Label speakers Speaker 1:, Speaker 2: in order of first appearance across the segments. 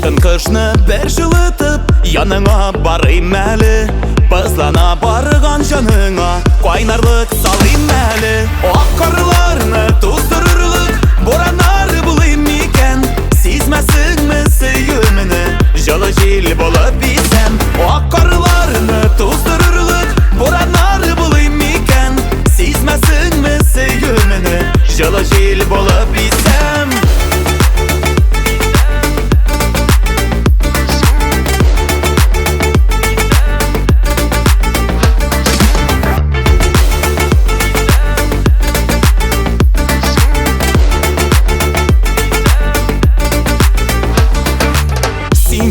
Speaker 1: Salkın kışны bir жылытып, яныңа барайым әлі. Бызлана барған жаныңа қайнарлық салайым әлі. Ақ қарларны туздырырлық боранары болайым екен. Сезмәсіңмі сөйіміні жылы жел болып бисәм. Ақ қарларны туздырырлық боранары болайым екен. Сезмәсіңмі сөйіміні жылы жел болып бисәм.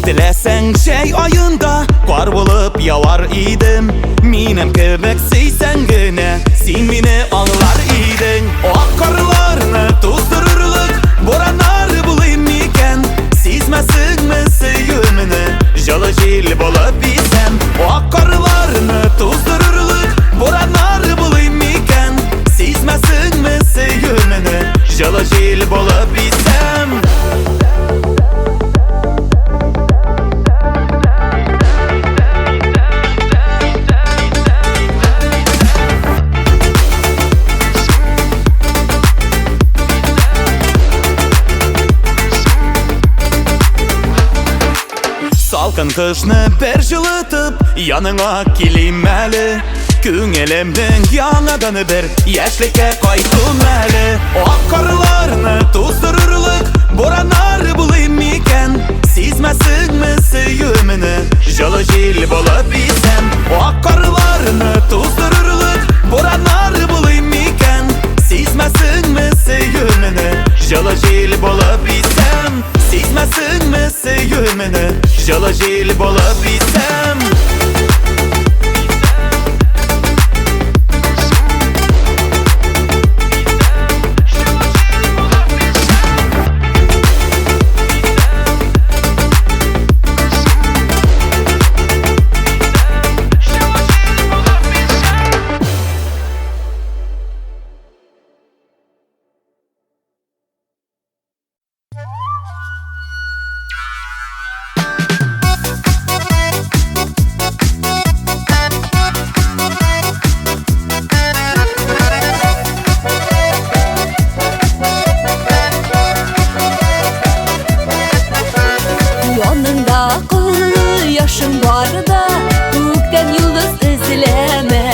Speaker 1: Тіләсәң жай айында қар болып яуар идім. Минем кебек сейсәң генә син мине аңлар идің. Ақ қарларны туздырырлық боранары болайым екен. Сезмәсіңмі сөйіміні жылы жел болып бисәм. Ақ қарларны туздырырлық боранары болайым екен. Сезмәсіңмі сөйіміні жылы жел болып бисәм. Салкын кышны бір жылытып, яныңа келейм әлі. Күңелемнің яңадан бір яшьлеккә кайтуым әлі. Ақ қарларны туздырырлық боранары болайым екен. Сезмәсіңмі сөйіміні жылы жел болып бисәм. Ақ қарларны туздырырлық боранары болайым екен. Сезмәсіңмі сөйіміні жылы жел болып бисәм. Сезмәсіңмі сөйіміні жылы жел болып бисәм.
Speaker 2: Yaşın barda көктен yıldız izleme.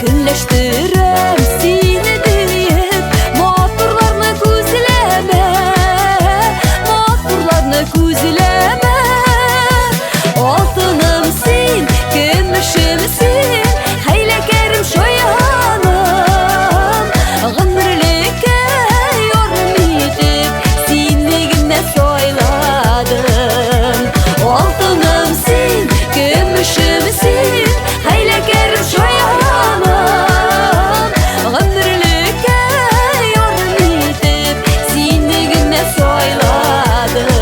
Speaker 2: Günleştirem seni deyip motorlarını күзләмә. Motorlarını күзләмә. Алтыным син, көмешім син, хәйләкәрім шаяным. Гомерлеккә ярым итеп сине генә сайладым. Алтыным син, көмешім син, хәйләкәрім шаяным. Гомерлеккә ярым итеп сине генә сайладым.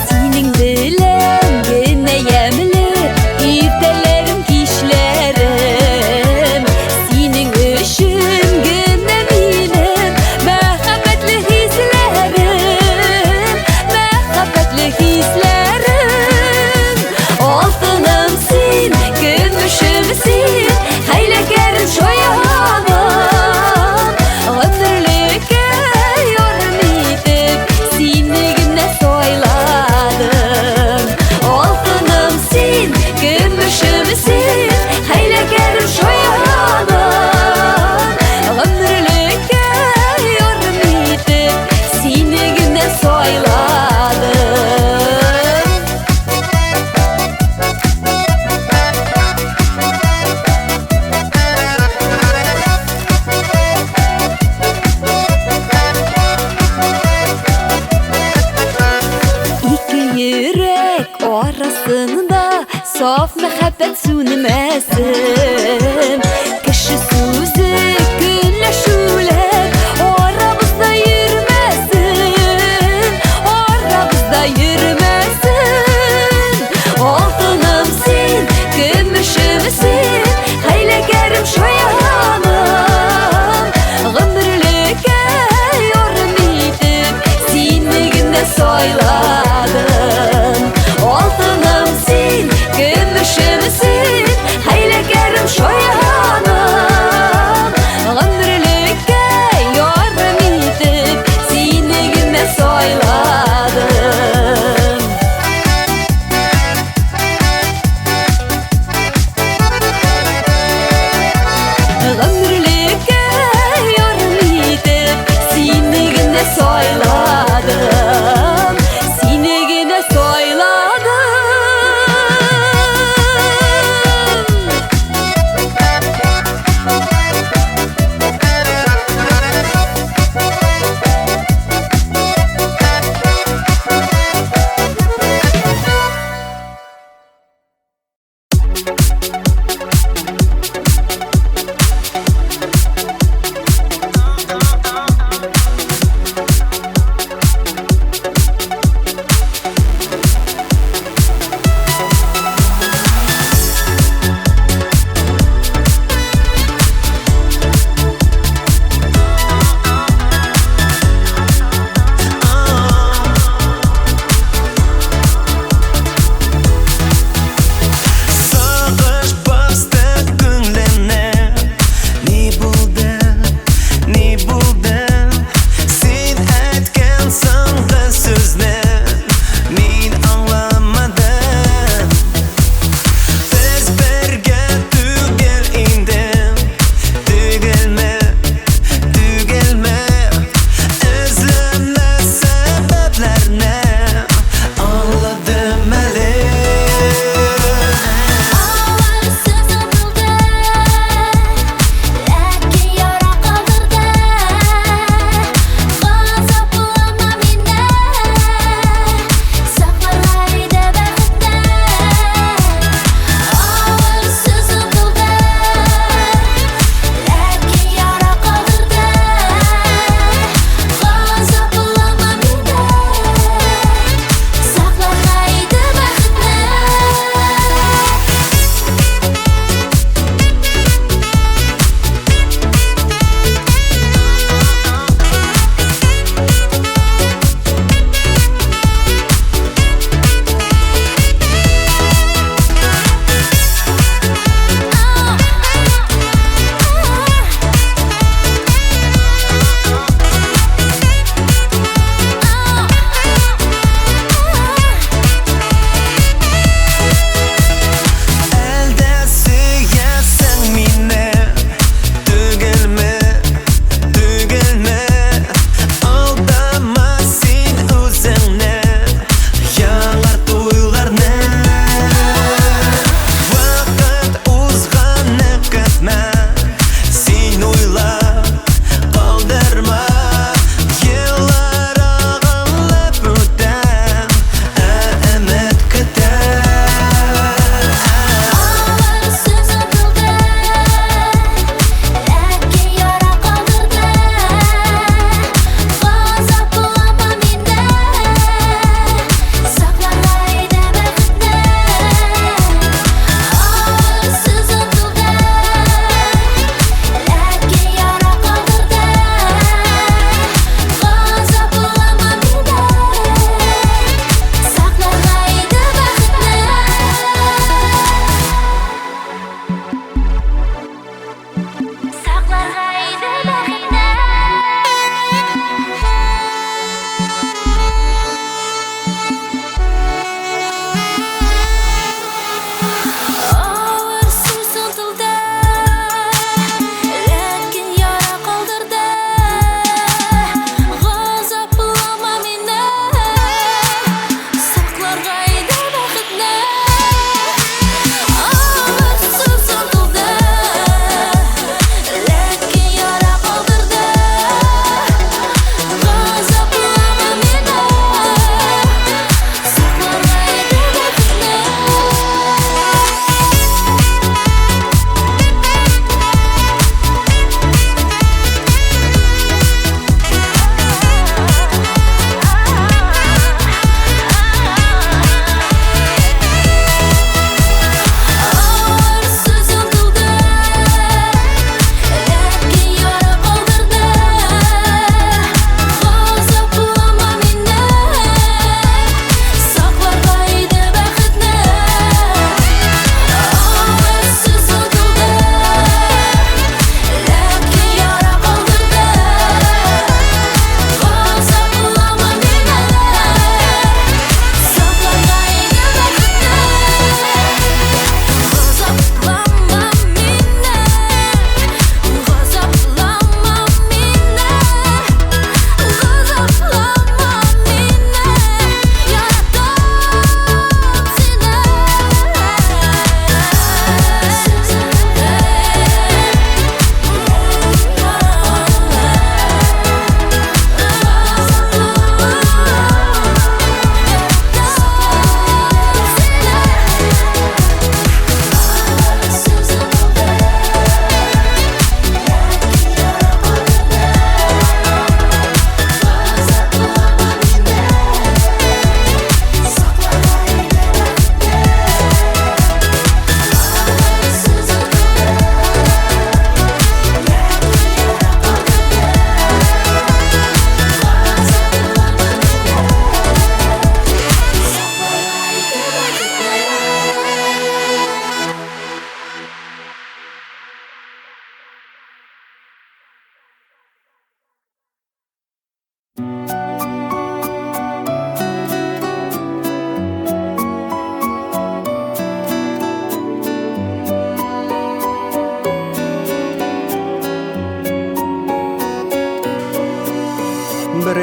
Speaker 2: Синең белән генә ямьле иртәләрем, кичләрем. Синең өчен генә минем мәхәббәтле хисләрем. Мәхәббәтле хисләрем. Алтыным син, көмешем син, хәйләкәрем шаяным. Гомерлеккә ярым итеп сине генә сайладым. Алтыным син, көмешем син, хәйләкәрем шаяным. Гомерлеккә ярым итеп сине генә сайладым. Ике йөрәк арасында саф мәхәббәт сүнмәсен. Кеше сүзе көнләшүләр арабызда йөрмәсен. Арабызда йөрмәсен. Алтыным син, көмешем син, хәйләкәрем шаяным.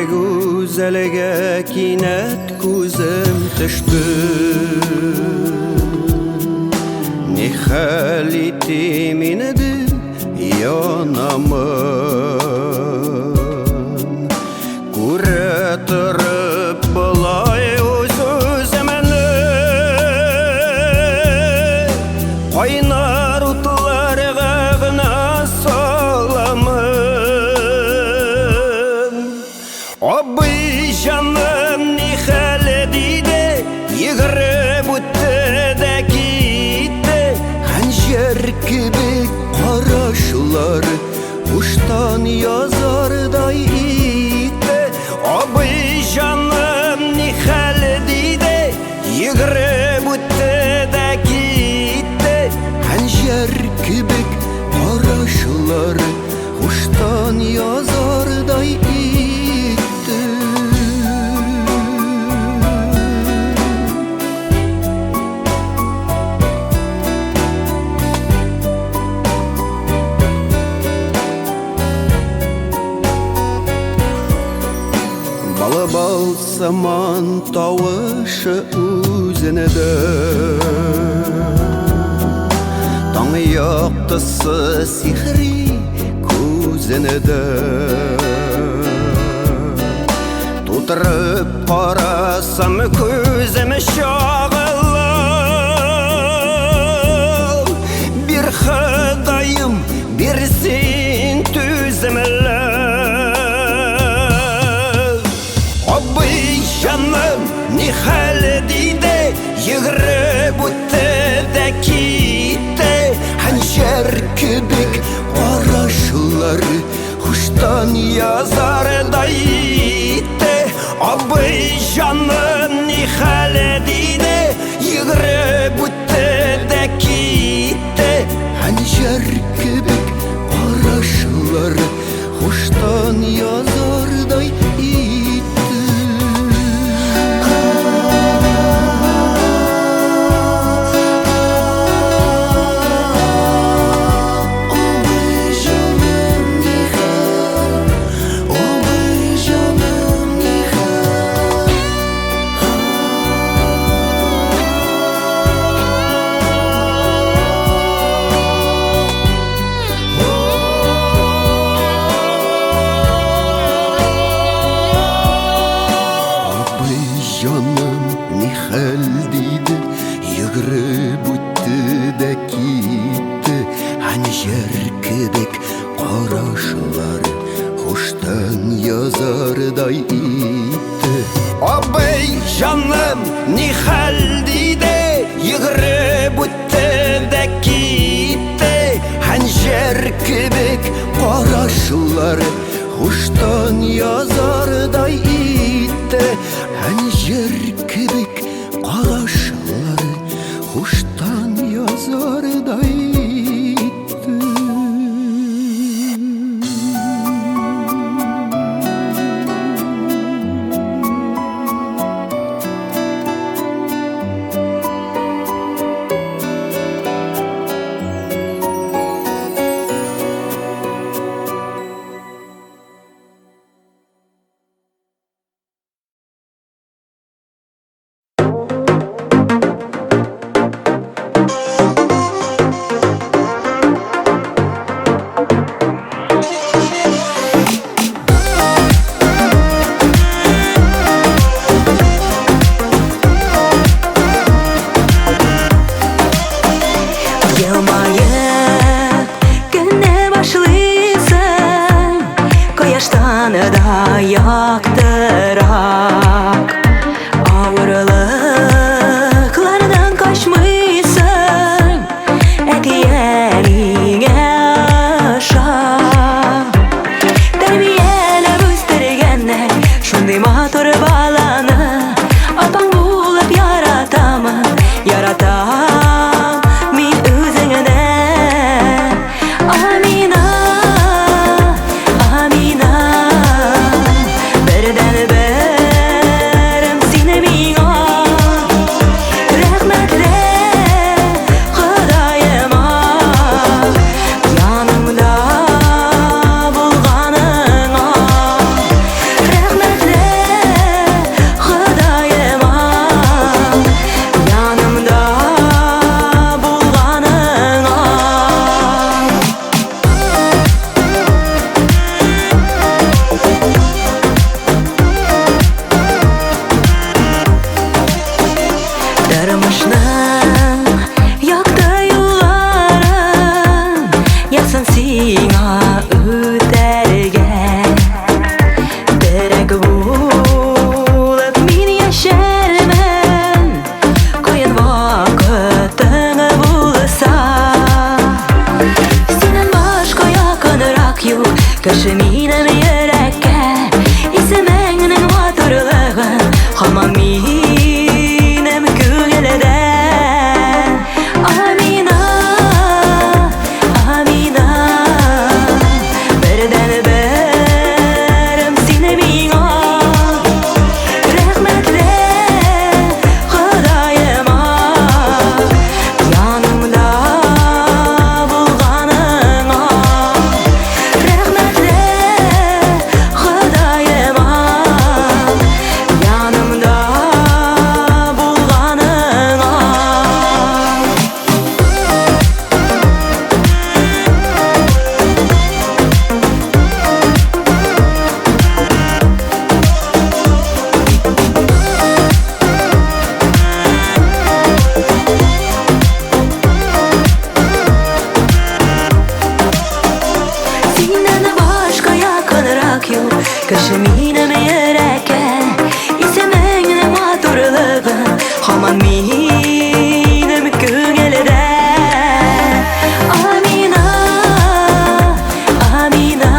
Speaker 3: güzelge kinet kuzum düştü Nihali minedi yanamın Kuretırıp bulay uzuzemeni Oynar utlar gağına salamın Abi canım nihal dide Yigre butte de gitti Hanjer gibi karaşlar Uçtan yazar da itti Abi canım nihal dide Yigre butte de gitti Hanjer gibi karaşlar Uçtan yazar da itti Bal saman tavuşı üzerine de Tan yaktısı sihri kuzene de Tutarıp karasam közeme şağılar Bir xıdayım bir sin tüzemeler Canım nihal dide Yigre butte de gitti Hanjer kübik karaşlar Kuştan yazar da yitti Abi canım nihal dide Yigre butte de gitti Hanjer kübik karaşlar Kuştan yazar da yitti Canım nihal dide Yigre butte de gitti Hanjer kibik karaşlar Hoştan yazar da itti Abi canım nihal dide Yigre butte de gitti Hanjer kibik karaşlar Hoştan yazar da itti Hanjer kibik karaşlar Hoştan yazar da itti
Speaker 4: Кішімейнім ерәке Исеміңнің матурлығын Хаман мейнім көңілді Амина, Амина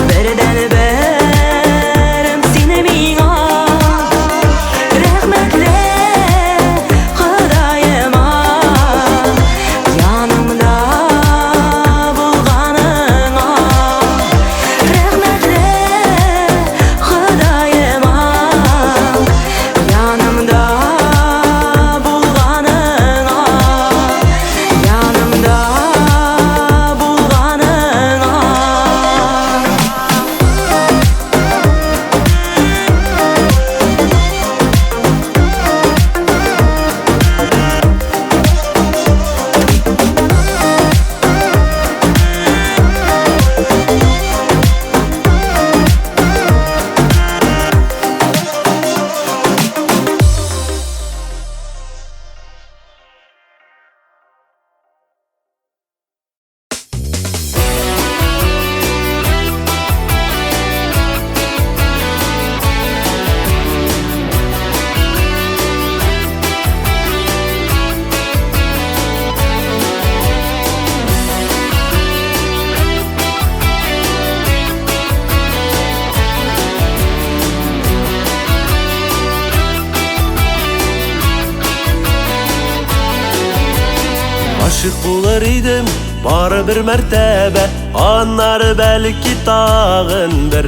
Speaker 4: Бірден бірім сені миңа Рәхмәтлі Құдайыма Янымда болғаныңа Рәхмәтлі Құдайыма Янымда болғаныңа Янымда болғаныңа
Speaker 5: Aşık bulur idim bari bir mərtəbə Anları bəlkə tağın bir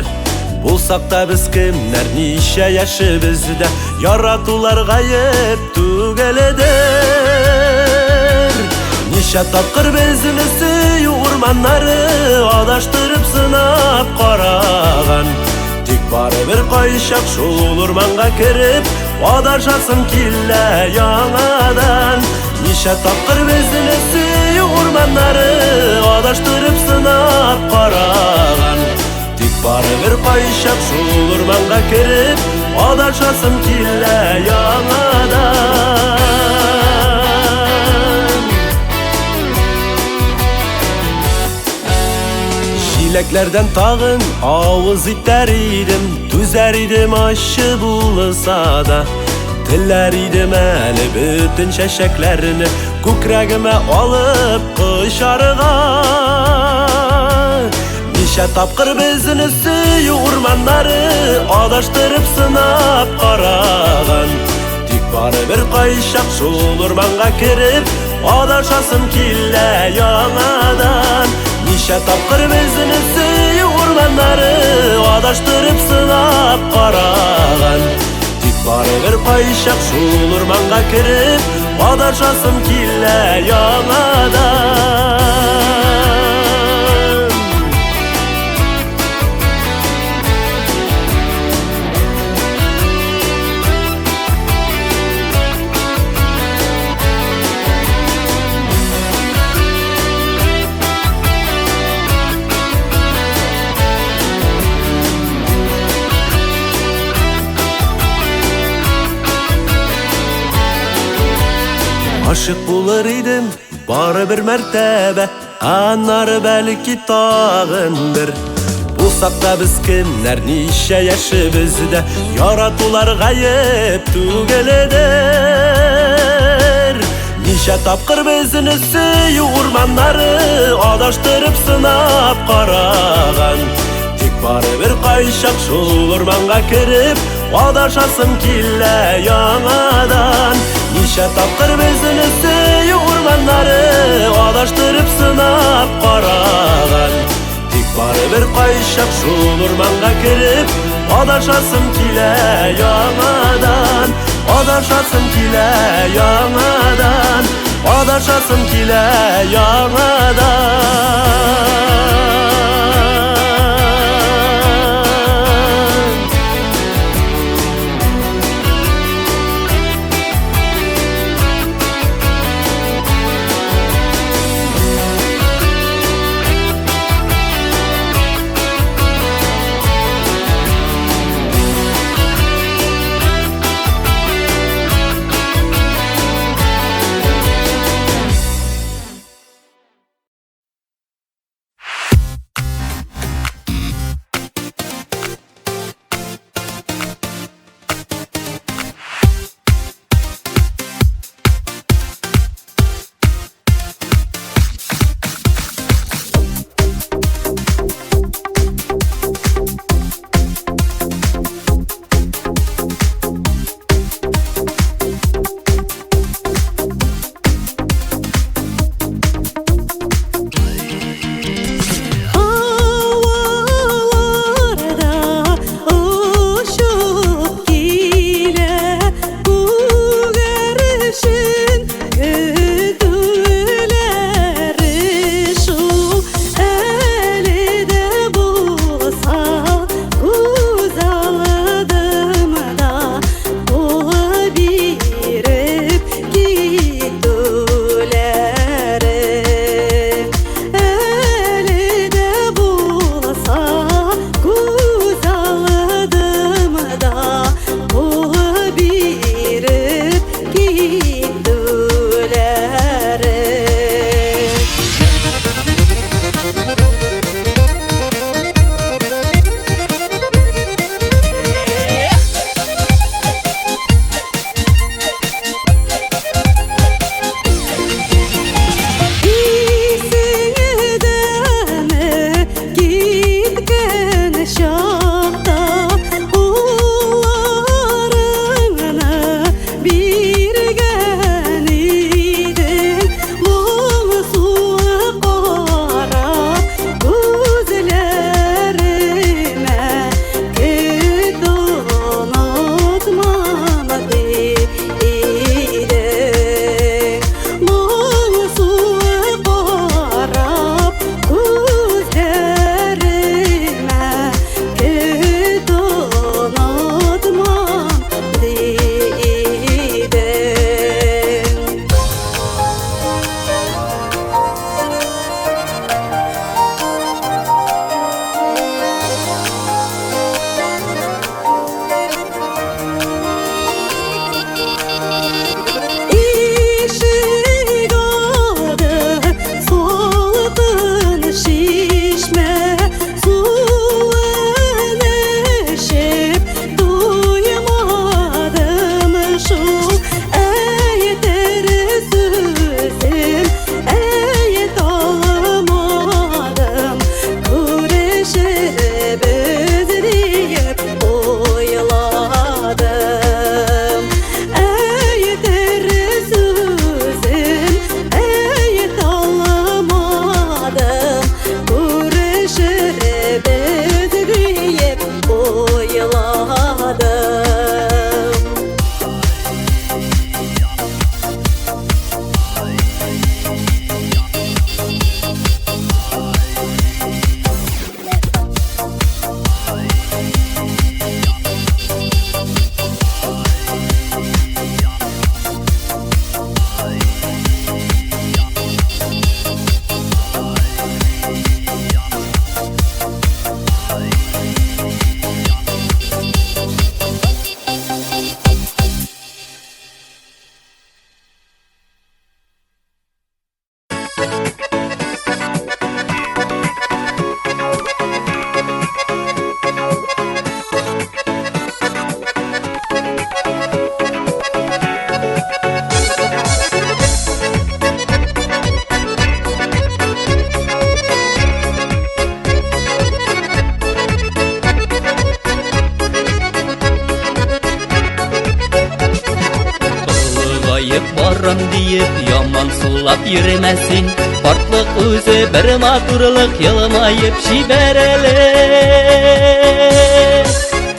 Speaker 5: Bulsaq da biz kimlər nişə yaşı bizdə Yaratular qayıb tügələdir Nişə tapqır bezini süy urmanları Adaştırıb sınap qarağan Tik bari bir qayışaq şul urmanğa kirib Adaşasın killə yanadan Nişə tapqır bezini süy urmanları Adaştırıb sınap qarağan Tik bari bir qayışaq şul urmanğa kirib Adaşasın killə yanadan Şiləklərdən tağın avız itər idim Tüzər idim aşı bulsa da Tiller idim əli bütün şəşəklərini Kukrəgimə alıb qışarığa Nişə tapqır bezini süy urmanları Adaştırıb sınap qarağan Tik bari bir qayışaq şul urmanğa kirib Adaşasın killə yanadan Nişə tapqır bezini süy urmanları Adaştırıb sınap qarağan Tik bari bir qayışaq şul urmanğa kirib Adaşasın killə yanadan Aşık bulur idim bari bir mərtəbə Anları bəlkə tağın bir Bulsaq da biz kimlər nişə yaşı bizdə Yaratular qayıb tügələdir Nişə tapqır bezini süy urmanları Adaştırıb sınap qarağan Tik bari bir qayışaq şul urmanğa kirib Adaşasın killə yanadan Nişə tapqır bezini süy urmanları Adaştırıb sınap qarağan Tik bari bir qayışaq şul urmanğa kirib Adaşasın killə yanadan Adaşasın killə yanadan Adaşasın killə yanadan
Speaker 6: сулап йөрмәсен. Картлык үзе бер матурлык елмаеп җибәрәле.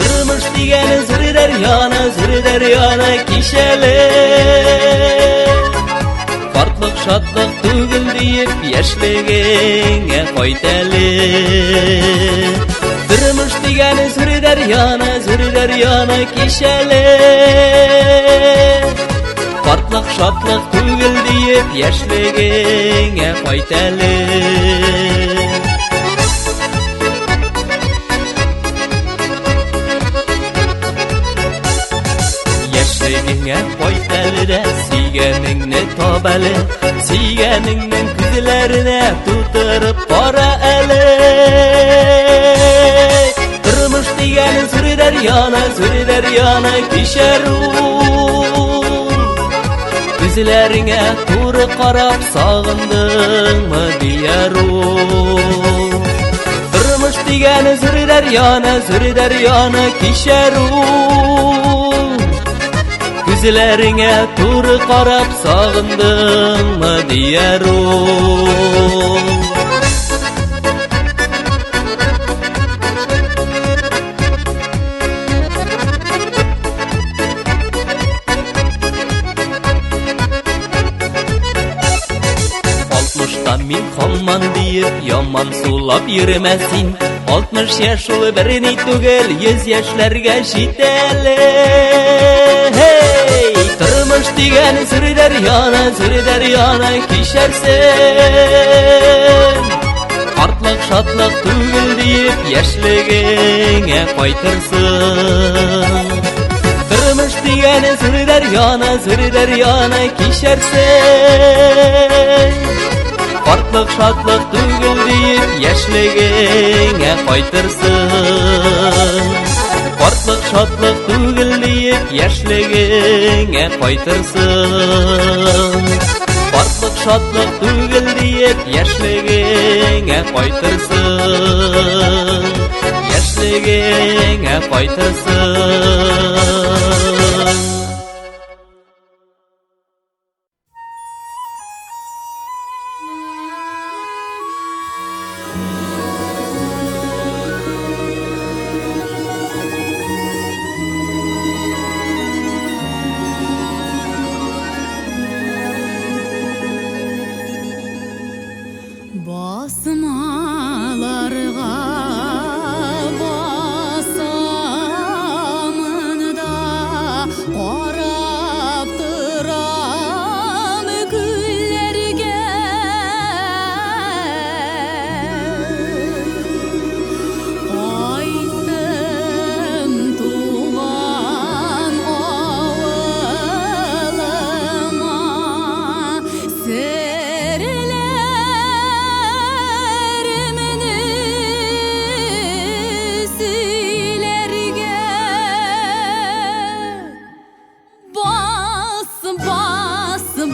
Speaker 6: Тормыш дигәне зур дәрьяны кишәле. Картлык шатлык түгел диеп яшьлегеңә кайт әле. Тормыш дигәне зур дәрьяны кишәле. Картлык шатлык түгел диеп яшьлегеңә кайт әле. Яшьлегеңә кайт әле дә сөйгәнеңне таб әле. Сөйгәнеңнең күзләренә тутырып кара әле. Тормыш дигәне зур дәрьяны кишәрү. Күзләреңә туры карап сагындыңмы дияру. Тормыш дигәне зур дәрьяны кишәрү. Күзләреңә туры карап сагындыңмы дияру. Мин хамман диеп яман сулап йөрмәсин. 60 яшь ул берни түгел, 100 яшьләргә җитәле. Hey! Тормыш дигән зур дәрьяны кишәрсен. Картлык шатлык түгел диеп яшьлегеңә кайтырсың. Тормыш дигән зур дәрьяны кишәрсен. Картлык шатлык түгел диеп яшьлегеңә кайтырсың. Картлык шатлык түгел диеп яшьлегеңә кайтырсың. Картлык шатлык түгел диеп яшьлегеңә кайтырсың. Яшьлегеңә кайтырсың.
Speaker 2: Basmalarga basamın da qarab turam güllerge. Qaytdım tuğan avılıma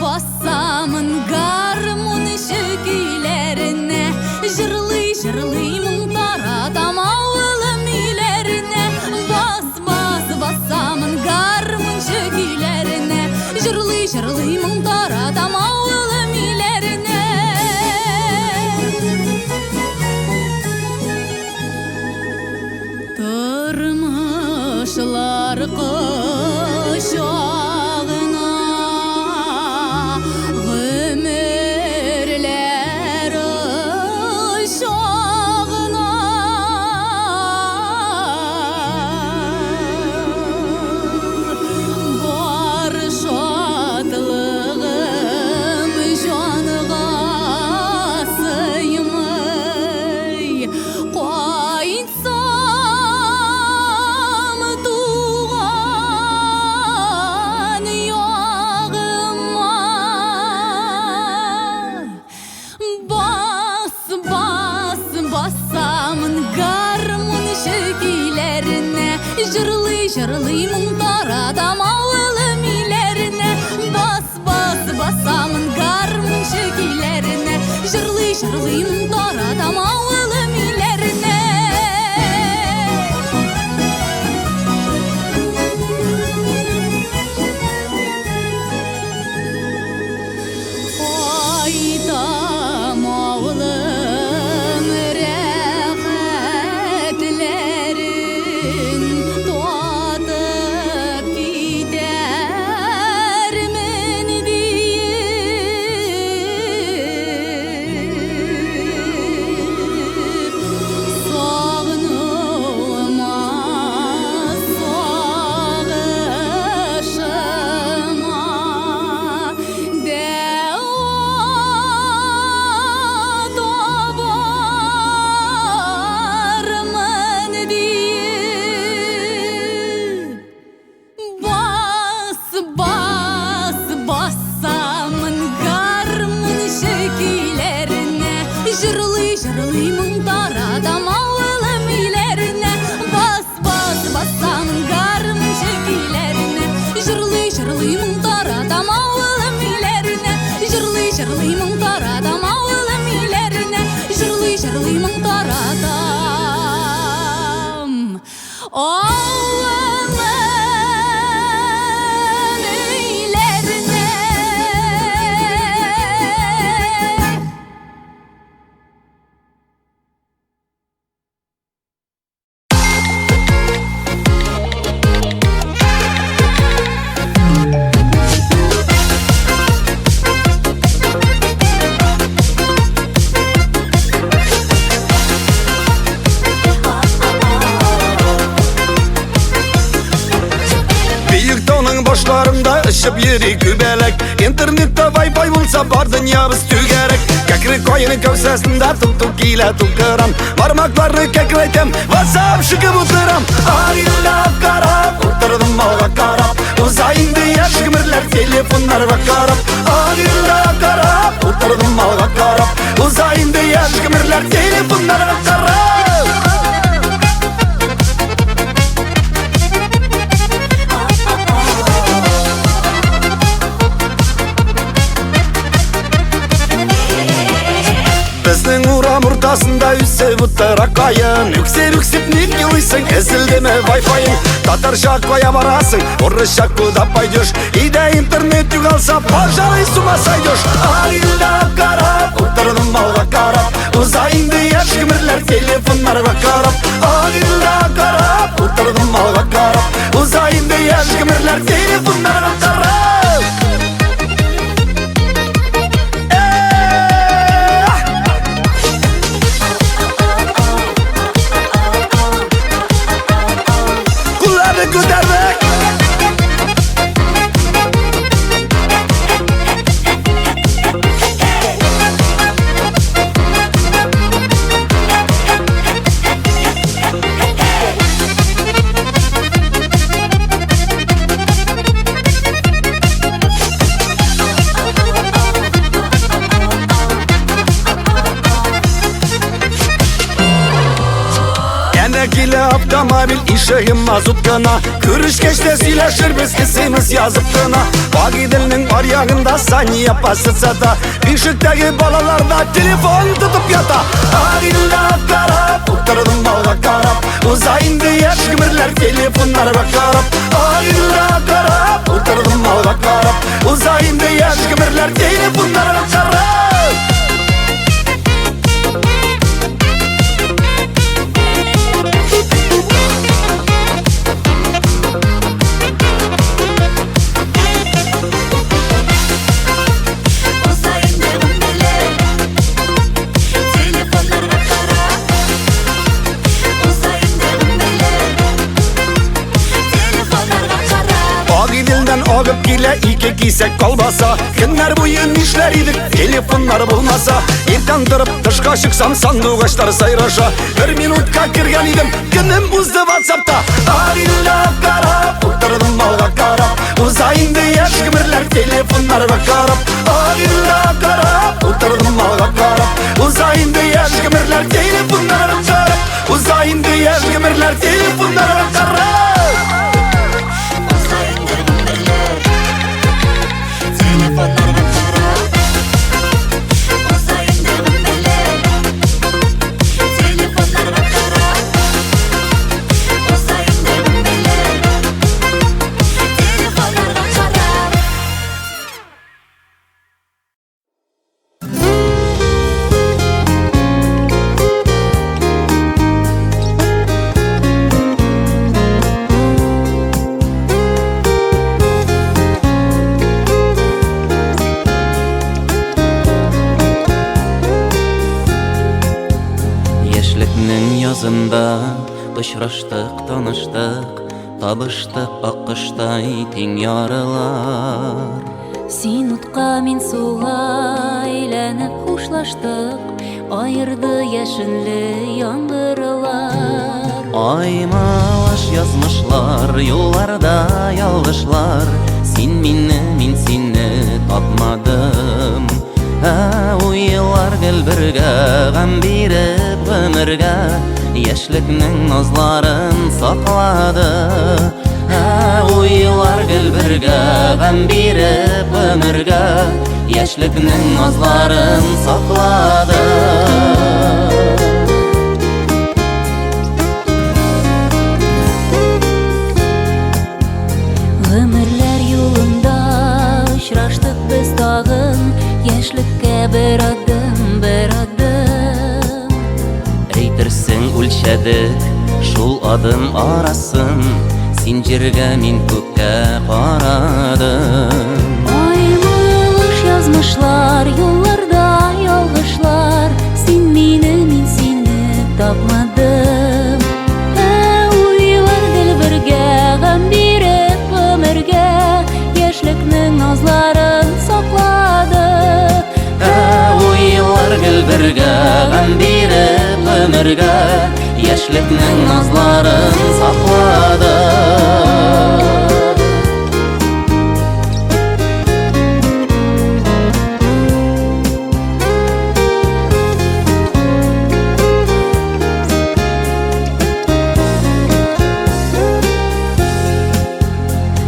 Speaker 2: Bassamın garmun şükülerine Jırlый muntaratam avılım ilerine Bassamın garmun şükülerine Jırlый muntaratam avılım ilerine Tırmışlar kışağına Jırlый muntaratam avılım ilerine Bassamın garmun şükülerine Jırlый muntaratam avılım ilerine Жырлый мұңдарадам ауылым үйлеріне Бассам гармоншы күйлеріне Жырлый мұңдарадам ауылым үйлеріне Жырлый мұңдарадам ауылым үйлеріне Жырлый мұңдарадам ауылым үйлеріне
Speaker 3: Бейік тауның башларында ішіп ері күбәлік Интернетті вай-вай болса бар дүниябыз түгерік Кәкірі қойыны көсесінде тұп-тұп кейлі тұлқырам Бармаклары кәкірейтем, васап шығып ұтырам Ағилла қарап, ұтырдым малға қарап Ұзайынды ешкімірлер телефонларға қарап Ағилла қарап, ұтырдым малға қарап Ұзайынды ешкімірлер телефонларға қарап Біздің урам ортасында үсіп ұттыра қайын Үксеп неге ұйсың, әзілдеме вай-файын Татарша қоя барасың, орысша куда пойдешь Иде интернет юғалса, пожалуй, с ума сойдешь Ағилла қарап, ұттырдым малға қарап Ұзайынды ешкімірлер телефонларға қарап Ағилла қарап, ұттырдым малға қарап Ұзайынды ешкімірлер телефонларға қарап Күдәрбек Келі автомобиль ишегі мазут қана Күріш кеште сөйлешір біз кісіміз язып қана Бағиділінің арияғында Сания пасыцада Бишіктегі балаларда телефон тұтып ята Ағилла қарап, ұттырдым малға қарап Ұзайынды ешкімірлер телефонларға қарап Ағилла қарап, ұттырдым малға қарап Ұзайынды ешкімірлер телефонларға қарап Ағып келе ике кисек колбаса Күннер бойын ишлер едік, телефонлар болмаса Ертен тұрып тышқа шықсам сандуғаштар сайраша Бір минутқа кірген едім, күнім ұзды ватсапта Ағилла қарап, ұттырдым малға қарап Ұзайынды ешкімірлер телефонларға қарап Ағилла қарап, ұттырдым малға қарап Ұзайынды ешкімірлер телефонларға қарап Ұзайынды ешкімірлер телефонларға қарап
Speaker 6: Ұшыраштық, таныштық, табыштық, аққыштай тең ярылар.
Speaker 2: Сен утқа мен суға әйләніп хушлаштық, айырды яшінлі яңғырылар.
Speaker 6: Аймалаш язмышлар, юлларда ялғышлар, сен мине, мен сені тапмадым. Уйлар gel birge gam birip ömürge Yaşlıkның nazların sakladı Uylar gel birge gam birip ömürge Yaşlıkның nazların sakladı
Speaker 2: Ömürler yolunda uçraştık biz dağın Yaşlıkka bir adım
Speaker 6: Eytirsin ulşadık şul adım araсын Sin jirge min kökке qaradım
Speaker 2: Ayrılış yazmışlar yollarda yalgışlar Sen meni men seni tapmadım Uylar dilbirge gam birip ömürge Yaşlıkның nazların sakladı
Speaker 6: Uylar gel birge gam birip ömürge Yaşlıkның nazların sakladı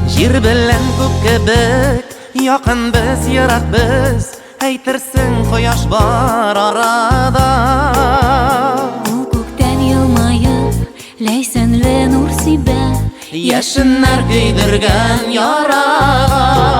Speaker 6: Jir bilen köp kebek Yakın biz, yirak biz Eytirsin koyaş bar arada
Speaker 2: O kökten yılmayıp Leysenle nur sibe
Speaker 6: Yaşınlar kıydirgen yarağa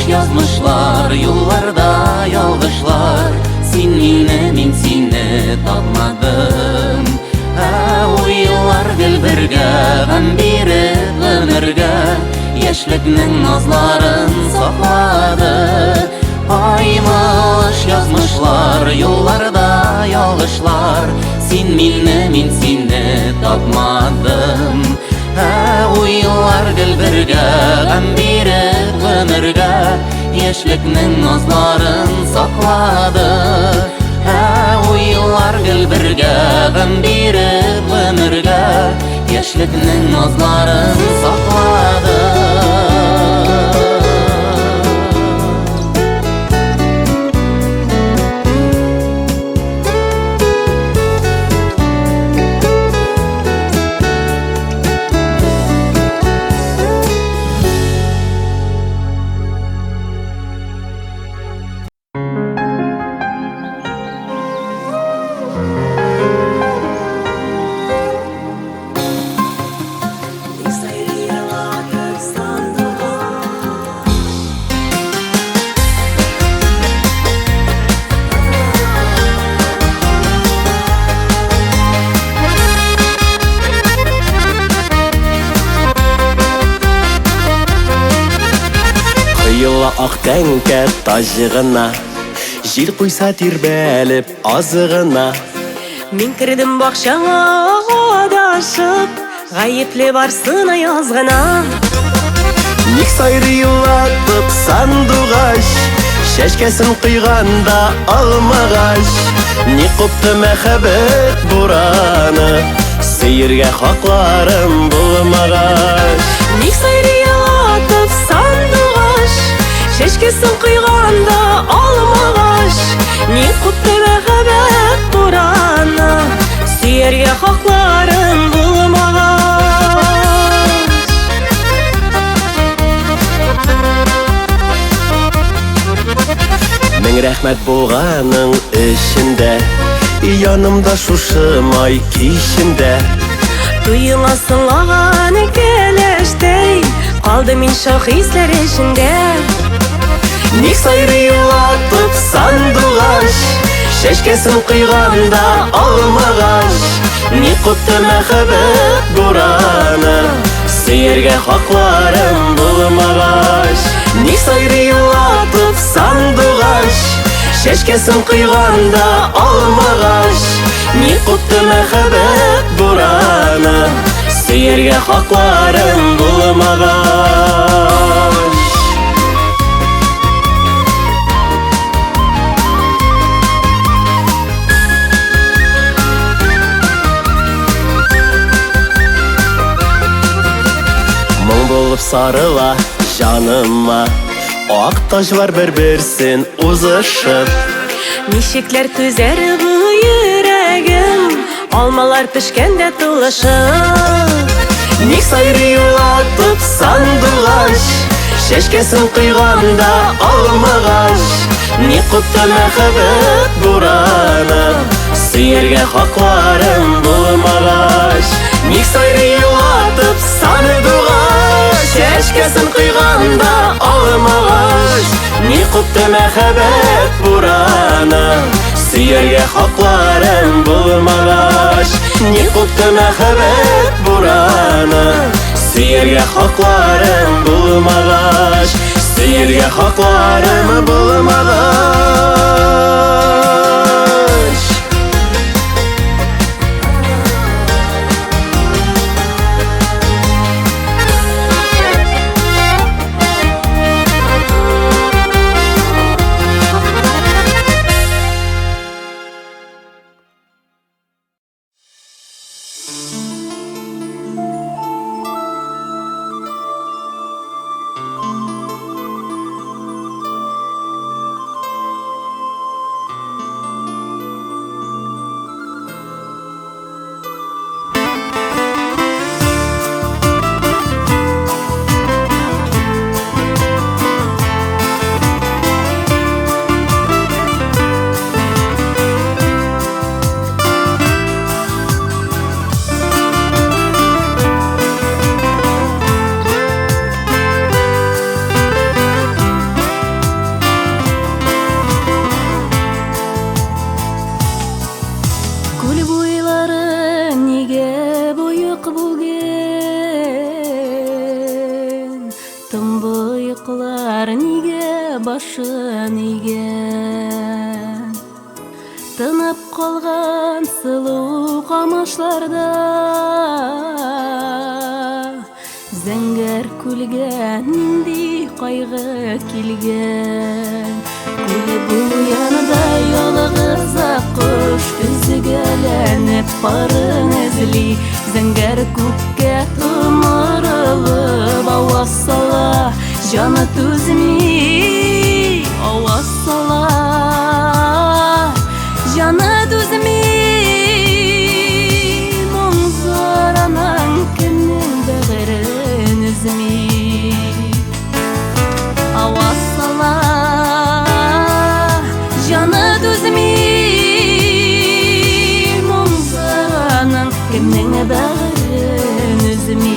Speaker 6: Yazmışlar yollarda yalgışlar Sen meni men seni tapmadım Uylar gel birge gam birip ömürge Yaşlıkның nazların sakladı Aymaş yazmışlar yollarda yalgışlar Sen meni men seni tapmadım Uylar gel birge gam birip ömürge Yaşlıkның nazların sakladı Uylar gel birge gam birip ömürge Yaşlıkның nazların sakladı
Speaker 5: Йыла ақ тәңкә тажығына Жел құйса тербәліп азығына
Speaker 4: Мен кірдім бақшаңа адашып Ғайыпле барсын аязғына
Speaker 5: Ник сайры йылатып сандуғаш Шәшкәсін құйғанда алмағаш Ник құпты мәхәбәт бураны Сейірге хақларым болмағаш
Speaker 4: Ник сайры йылатып сандуғаш Шәшкесін құйғанда алмағаш Ник құпты мәхәбәт бураны Сейірге хақларым болмағаш
Speaker 5: Мен рәхмәт болғаның ішінде Янымда шушымай кешінде
Speaker 4: Туйыңа сыңлаған келештей Қалды мен шоқ ислер ішінде
Speaker 5: Ник сайры йылатып сандуғаш Шәшкесін құйғанда алмағаш Ник құпты мәхәбәт бураны Сейірге хақларым болмағаш Ник сайры йылатып сандуғаш Шәшкесін құйғанда алмағаш Ник құпты мәхәбәт бураны Сейірге хақларым болмағаш сарыла жаныма. Ак таҗлар бер-берсен узышып.
Speaker 4: Ничекләр түзәр бу йөрәгем, алмалар пешкәндә тулышып.
Speaker 5: Ник сайрый юлатып сандугач, чәчкәсен кыйганда алмагач. Ник купты мәхәббәт бураны, сөяргә хакларым булмагач. Ник сайрый юлатып сандугач, чәчкәсен кыйганда алмагач. Ник купты мәхәббәт бураны, сөяргә хакларым булмагач. Ник купты мәхәббәт бураны, сөяргә хакларым булмагач. Сөяргә хакларым булмагач.
Speaker 2: башын иген, тынып калган сылуу камашларда зәңгәр күлгән нинди кайгы килгән. Күл буенда ялгыз кош өзгәләнеп парын эзли, зәңгәр күккә томырылып аваз сала, җаны түзми аваз сала, җаны түзми моңзаранан кемнең бәгырен өзми аваз сала, җаны түзми моңзаранан кемнең бәгырен өзми.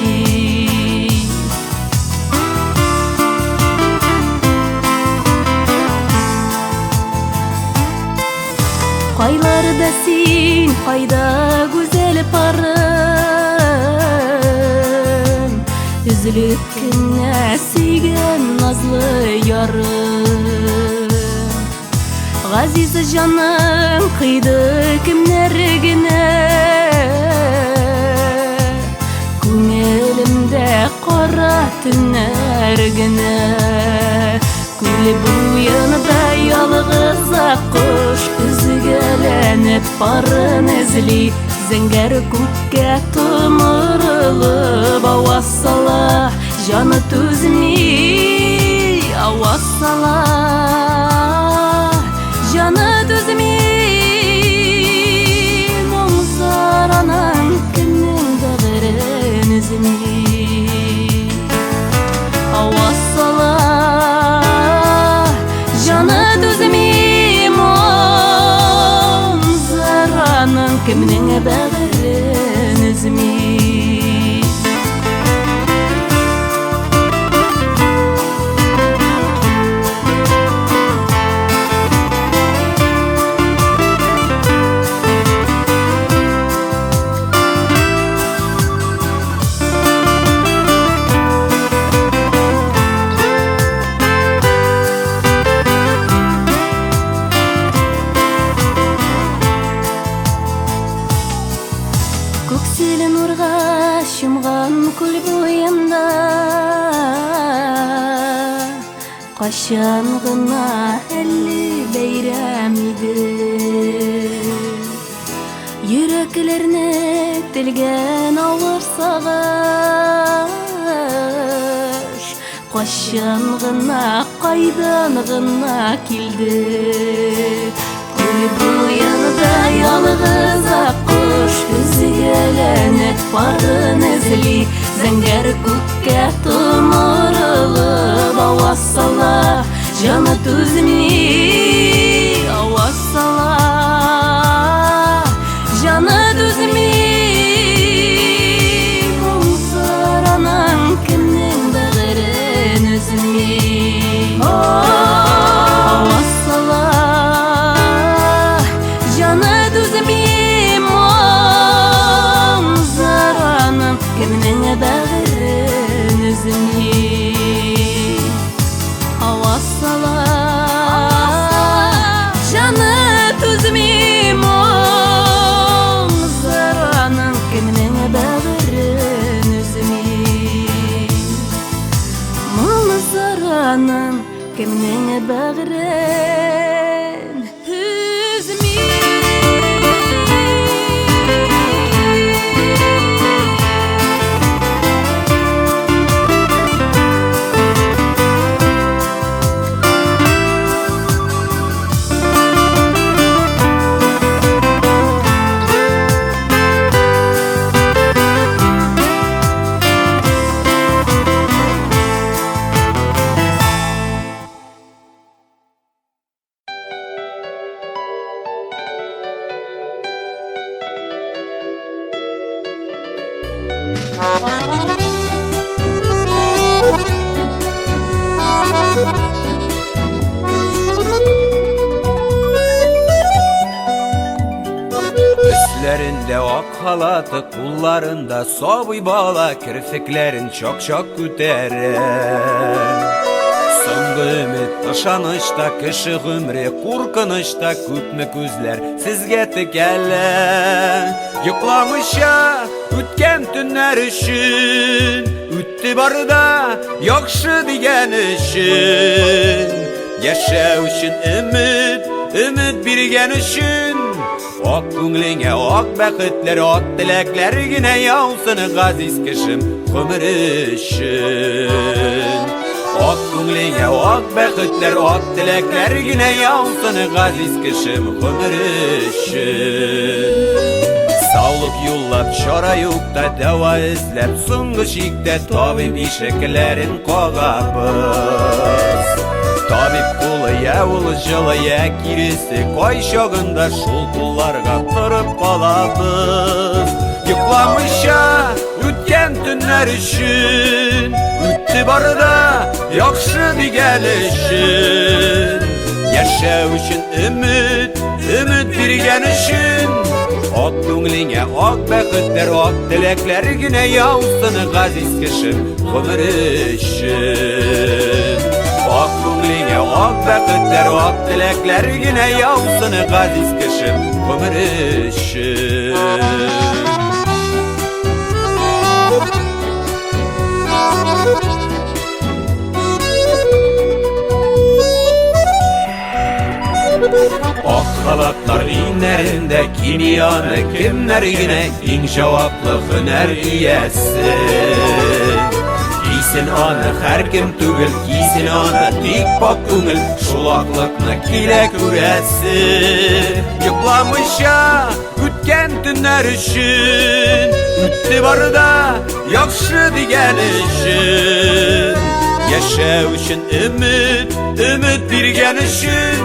Speaker 2: Кайларда син, кайда гүзәл парым, үзелеп кенә сөйгән назлы ярым. Газиз җаным кыйды кемнәр генә, күңелемдә кара төннәр генә. Күл буенда ялгыз кош өзгәләнеп парын эзли, зәңгәр күккә томырылып аваз сала, җаны түзми аваз сала, җаны түзми моңзаранан кемнең бәгырен өзми аваз сала, җаны түзми моңзаранан кемнең бәгырен өзми. Күкселе нурга чумган күл буенда, качан гына әлле бәйрәм иде. Йөрәкләрне телгән авыр сагыш, Кашан гына, кайдан гына килде. Күл буенда ялгыз аккош Күзгәләнеп барын эзли. Зәңгәр күккә томырылып Аваз сала, җаны түзми. Аваз сала, җаны түзми. Моңсаранан кемнең бәгырен өзми. Аваз сала, җаны түзми. Моңсаранан кемнең бәгырен өзми. Аваз сала, җаны түзми. Моңсаранан кемнең бәгырен өзми. Моңсаранан кемнең бәгырен өзми.
Speaker 7: Üstlerinde ak halatı, kullarında sobuy bala, kirfiklerin çok kütere. Soңғы ümit ышанышта, кіші ғүмре қорқынышта, көпме көзлер сізге тікәлі. Йоқламыша өткен түннер үшін, өтті барда яқшы деген үшін. Яшәу үшін үміт берген үшін. Ак күңлеңе ак бәхетлер, ак теләкләр генә яусын газиз кешем гомер өчен. Ак күңлеңе ак бәхетлер, ак теләкләр генә яусын газиз кешем гомер өчен. Саулык юллап чара юкта дәва эзләп, соңгы чиктә табиб ишекләрен кагабыз. Табиб кулы я улы жылы я киресе, кай чагында шул кулларга торып калабыз. Йокламыйча үткән түннәр өчен, үтте барда яхшы дигән өчен. Яшәү өчен өмет биргән өчен. Ак күңлеңә ак бәхетләр, ак теләкләр генә яусын газиз кешем гомер өчен. Ак күңлеңә ак бәхетләр, ак теләкләр генә яусын газиз кешем гомер өчен. Ак халатлар иннәрендә кинияны кемнәр генә иң җаваплы һөнәр иясе. Кисен аны һәр кем түгел, кисен аны тик пак күңел, шул аклыкны килә күрәсе. Йокламыйча үткән түннәр өчен, үтте барда яхшы дигән өчен. Яшәү өчен өмет биргән өчен.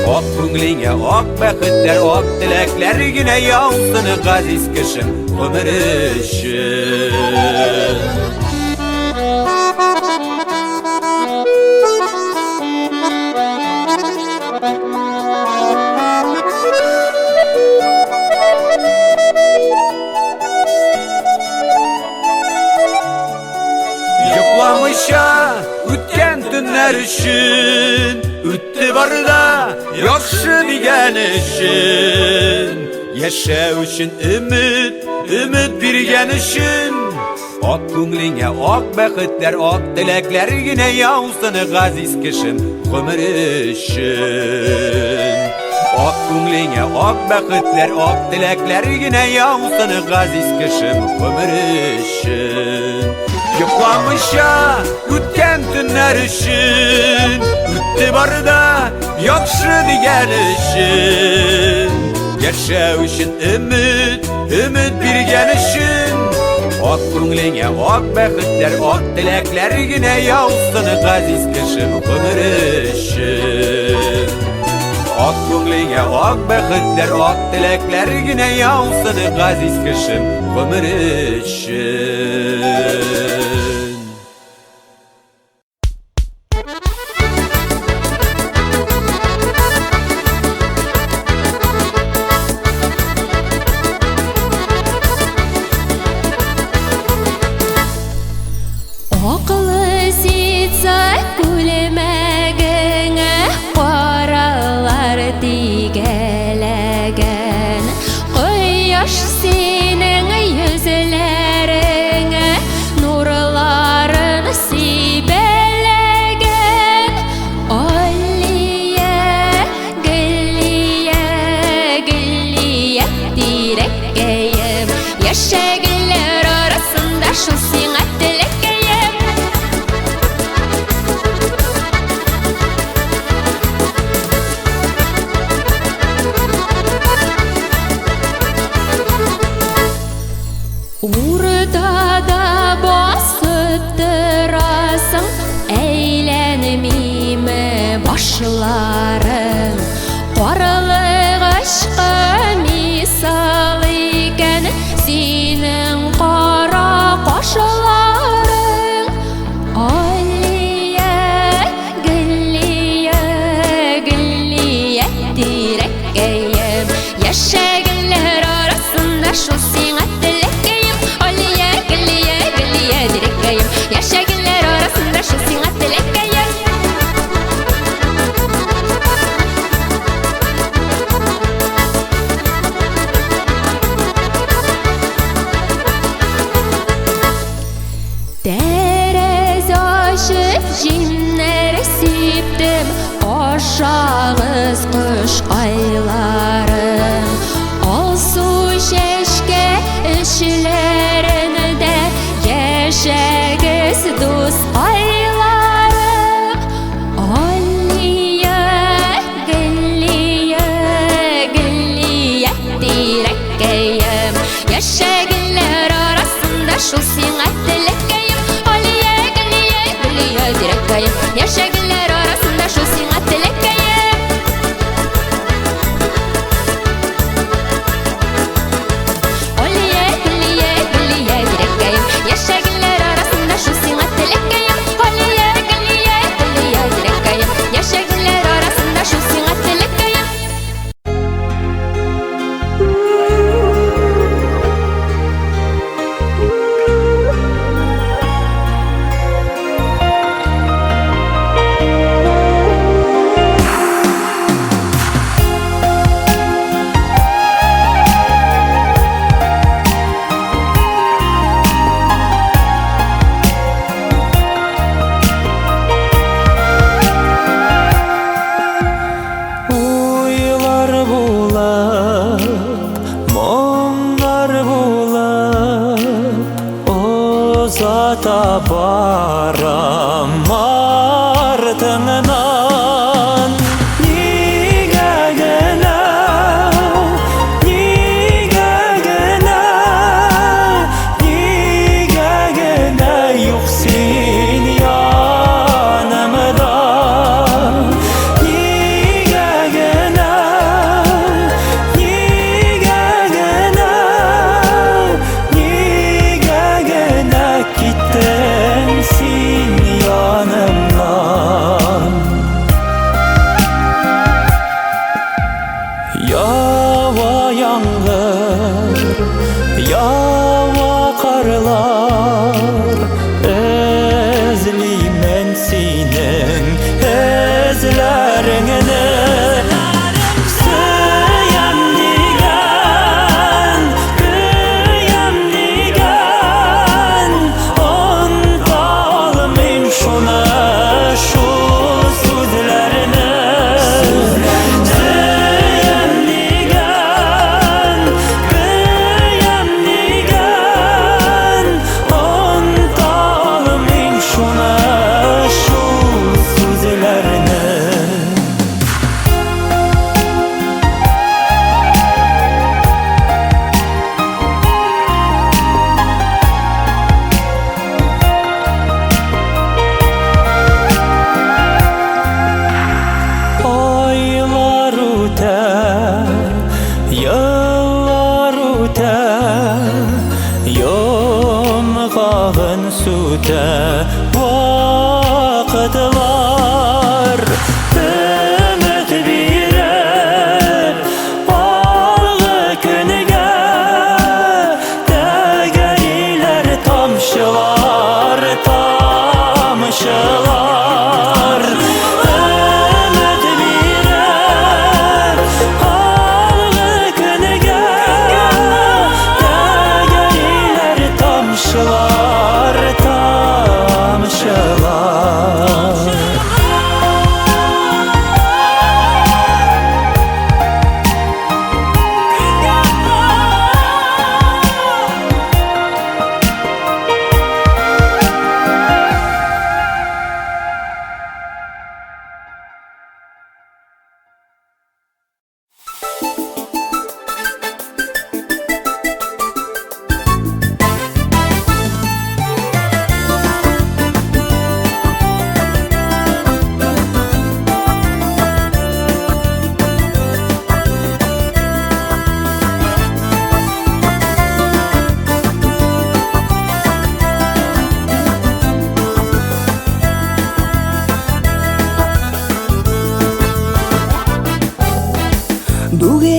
Speaker 7: Ак күңлеңә ак бәхетләр, ак теләкләр генә яусын газиз кешем гомер өчен. Йокламыйча үткән түннәр өчен, үтте барда яхшы дигән өчен. Яшәү өчен өмет биргән өчен. Ак күңлеңә ак бәхетләр, ак теләкләр генә яусын газиз кешем гомер өчен. Ак күңлеңә ак бәхетләр, ак теләкләр генә яусын газиз кешем гомер өчен. Yoklamışa ötken günler için Üttü barda yakşı diyen için Yaşav için ümit birgen için Ok köngline ok bəxtlər, ok diləklər Yine yavsın qaziz kişim ömür için Ok köngline ok bəxtlər, ok diləklər Yine yavsın qaziz kişim ömür için
Speaker 2: Başlarım Qarılıq aşqa misal ikən Senin qara qaşlarың Aliyə, gülliyə, gülliyə Direkkəyim Yaşagiller arasında şu sinə diləkkəyim Aliyə, gülliyə, gülliyə Direkkəyim Yaşagiller arasında şu sinə diləkkəyim Cinler siptim Aşağız kış aylarım Al su şeşke işlerinde Yaşagız dost aylarım Aliye, gülliye, gülliye Direkkəyim Yaşagiller arasında şu sinə diləkkəyim Aliye, gülliye, gülliye Direkkəyim Yaşagiller arasında şu sinə diləkkəyim Aliye, gülliye, gülliye Direkkəyim Yaşagiller arasında şu sinə diləkkəyim Aliye, gülliye, gülliye Direkkəyim Yaşagiller arasında şu sinə diləkkəyim
Speaker 5: Zata baram ardından Niga gena yok sen yanımda Niga gena gittin sen yanımdan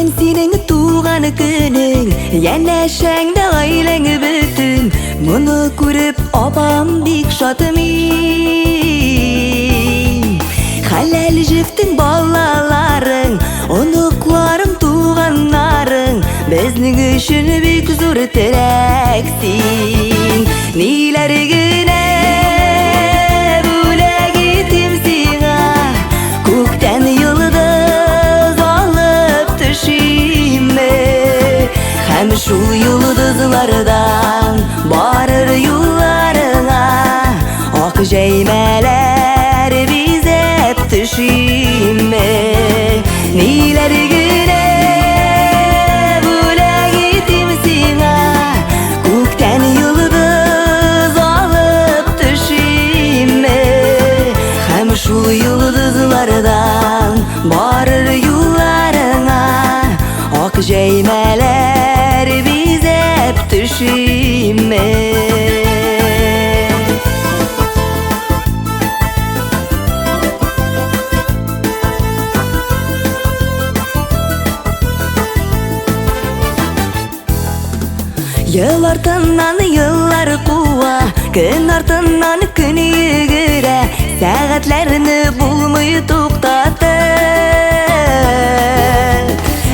Speaker 8: Бүгін сенің туған күнің, янәшәңді айлаңы бүтін. Мұны көріп апам бик шатымын. Халәл жіптің балаларың, ұнықларың туғанларың, біздің үшін бик зор тірәксің. Ниләр генә бүләк итем сиңа, күктән йылдыз алып төшиме. Һәм шул йылдызлардан барыр юлларыңа ак җәймәләр бизәп төшиме. Ниләр генә бүләк итем сиңа, күктән йылдыз алып төшиме. Һәм шул йылдызлардан барыр юлларыңа ак җәймәләр бизәп төшиме. Yıl артынан yıllar куа, көн артынан көн йөгерә, сәгатьләрне булмый туктатып.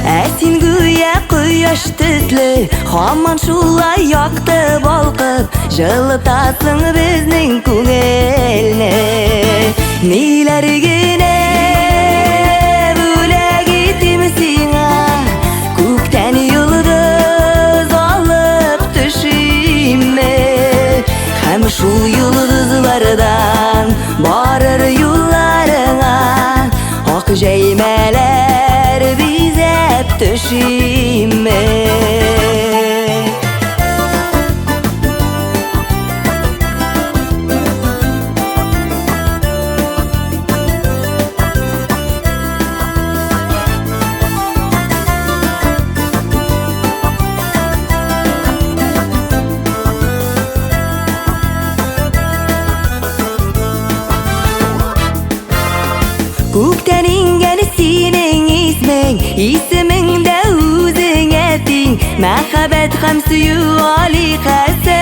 Speaker 8: Ә син гүя кояш төсле, һаман шулай якты балкып, җылытасың безнең күңелне. Ниләр генә бүләк итем сиңа, күктән йылдыз алып төшиме. Һәм шул йылдызлардан барыр юлларыңа ак җәймәләр бизәп төшиме. Күктән иңгән синең исмең, исемеңдә үзеңә тиң, мәхәббәт һәм сөю аликасы.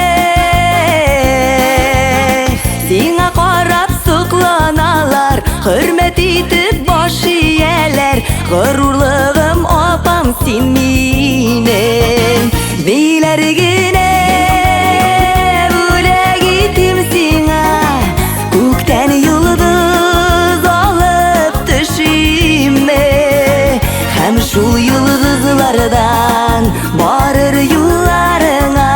Speaker 8: Сиңа карап сокланалар, хөрмәт итеп баш ияләр, горурлыгым апам син минем. Ниләр генә бүләк итем сиңа, күктән йылдыз алып төшиме. Һәм шул йылдызлардан барыр юлларыңа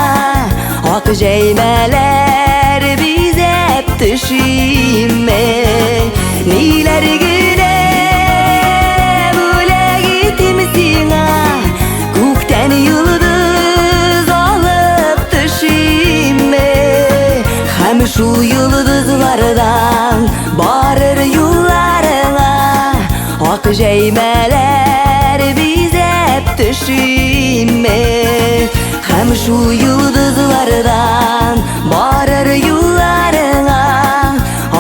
Speaker 8: ак җәймәләр бизәп төшиме. Ниләр генә бүләк итем сиңа, күктән йылдыз алып төшиме. Һәм шул йылдызлардан барыр юлларыңа ак җәймәләр бизәп төшиме. Һәм шул йылдызлардан барыр юлларыңа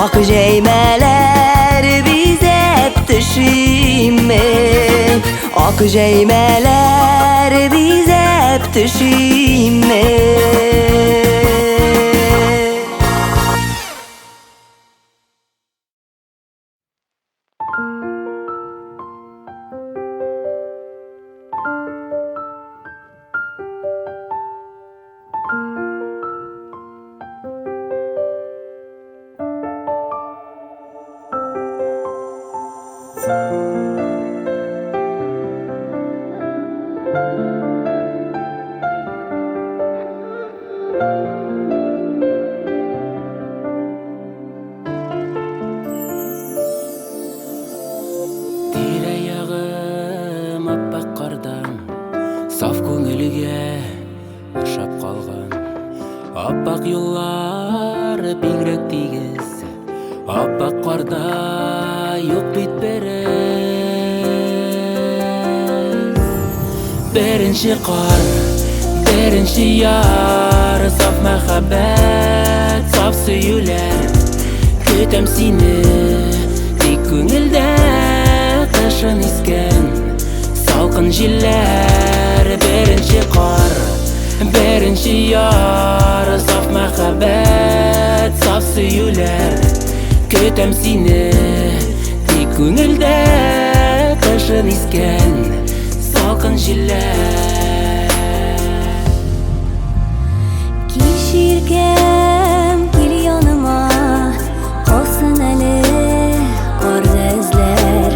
Speaker 8: ак җәймәләр бизәп төшиме. Ак җәймәләр бизәп төшиме.
Speaker 9: Тирә-ягым аппак кардан, саф күңелгә ошап калган. Аппак юллар бигрәк тигез, аппак карда юк бит берез. Беренче кар, беренче яр, саф мәхәббәт, саф сөюләр. Көтәм сине тик күңелдә, кышын искән салкын salqin jillar, birinchi qor, birinchi yor, sof muhabbat, sof suyular. Kötem seni tek ko'ngilda, qishin iskan salqin jillar.
Speaker 8: Kishirgam kel yonima, qolsin ali qorda izlar.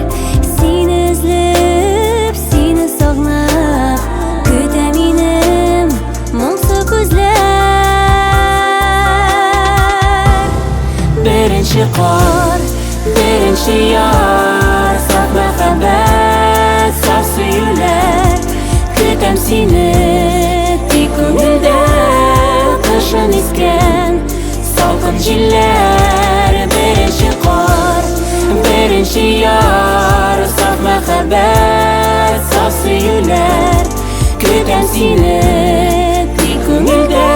Speaker 8: Seni izlab, seni sog'nab, kutam menim mungsu ko'zlar.
Speaker 9: Birinchi qor, birinchi yor, sof muhabbat, sof suyular. Kutam seni tek ko'ngilda, qishin iskan salqin jillar. Birinchi qor, birinchi yor, sof muhabbat, sof suyular. Kutam seni tek ko'ngilda,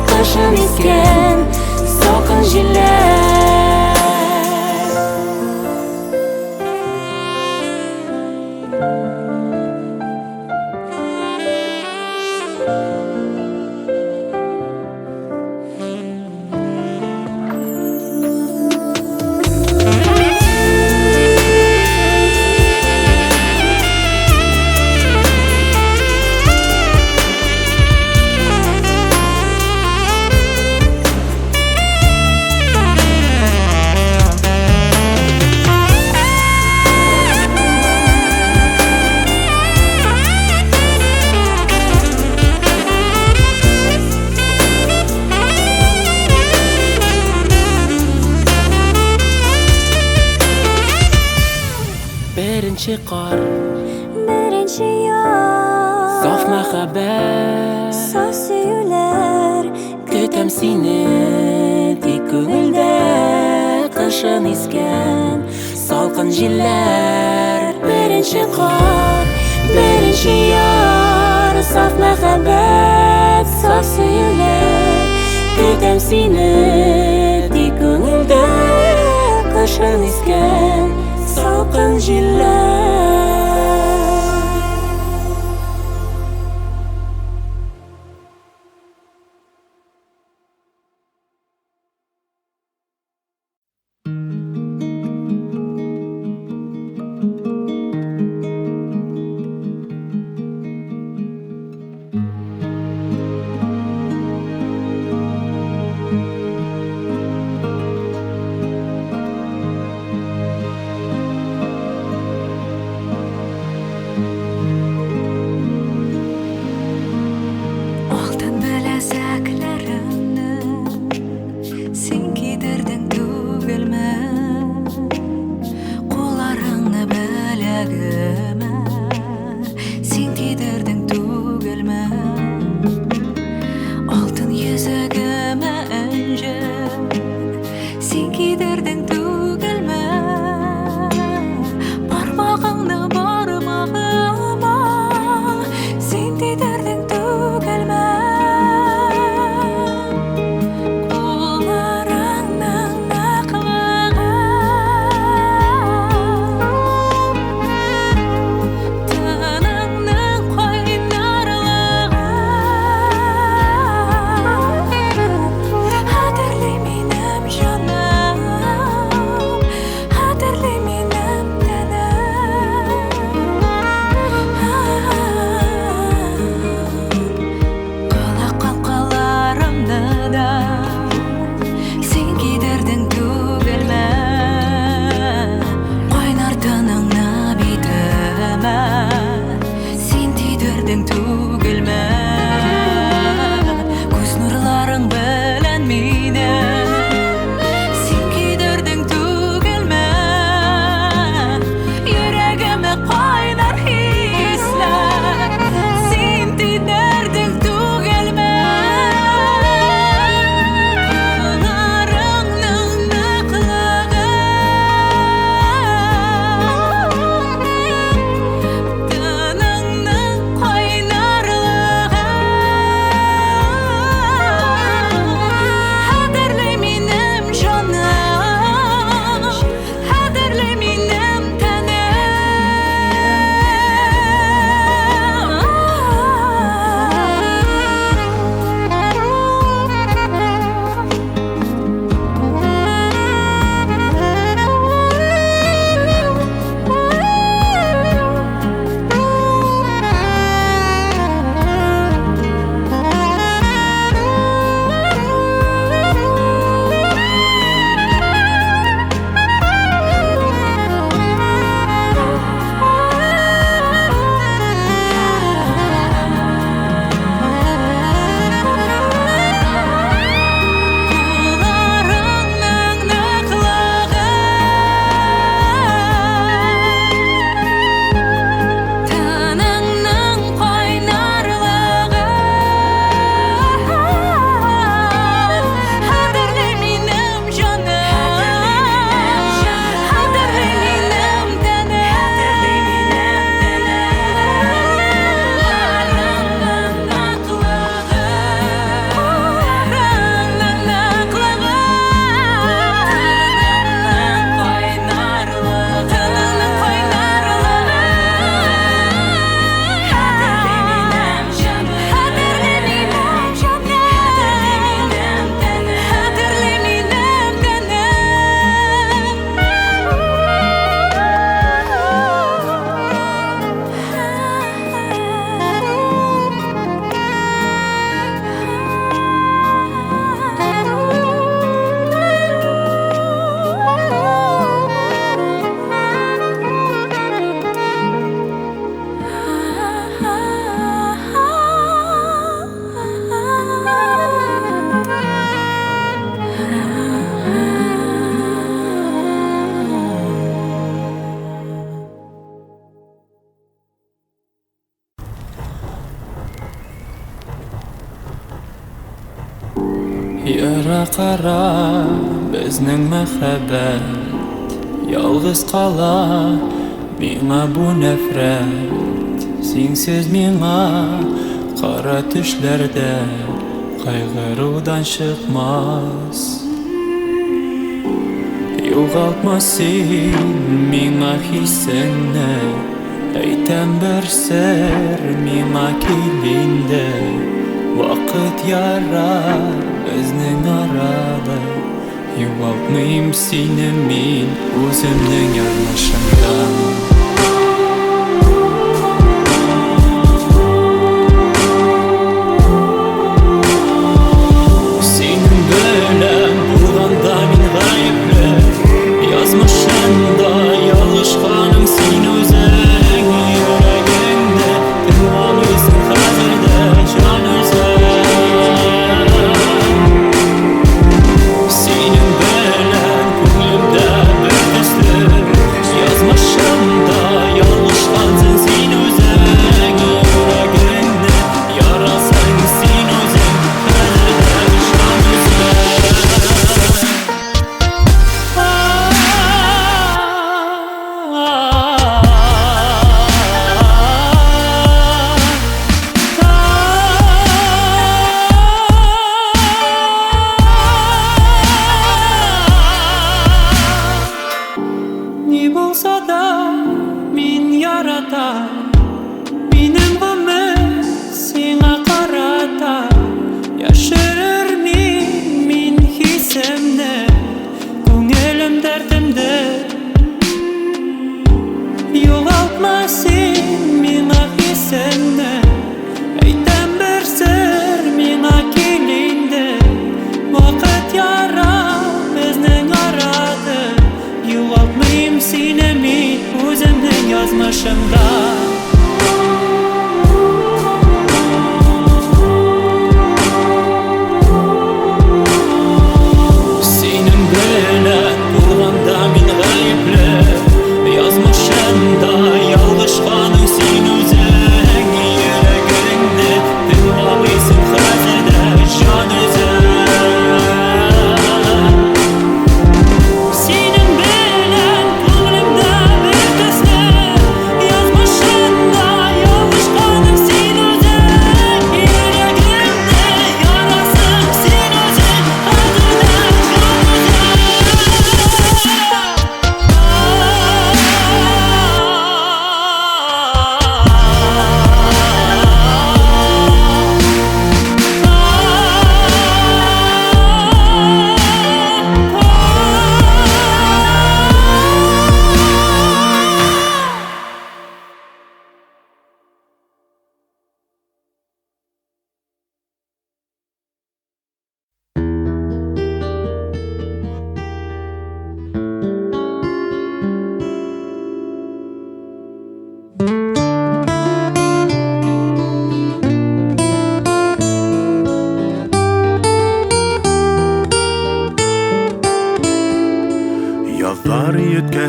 Speaker 9: qishin iskan salqin jillar. Birinchi qor,
Speaker 8: Birinchi yor,
Speaker 9: sof muhabbat,
Speaker 8: sof suyular.
Speaker 9: kutam seni tek ko'ngilda, qishin iskan salqin jillar. Birinchi qor, birinchi yor, sof muhabbat, sof suyular. Kutam seni tek ko'ngilda, qishin iskan salqin jillar. Яра қара біздің мәхәббәт Ялғыз қала миңа бу нәфрәт Сеңсіз миңа қара түшләрдә Қайғырудан шықмас Юғалтма сен миңа хисеңне Әйтәм бер сер миңа килинде Вақыт яра безнең арада Юғалтмыйм сине мин үземнең язмышымда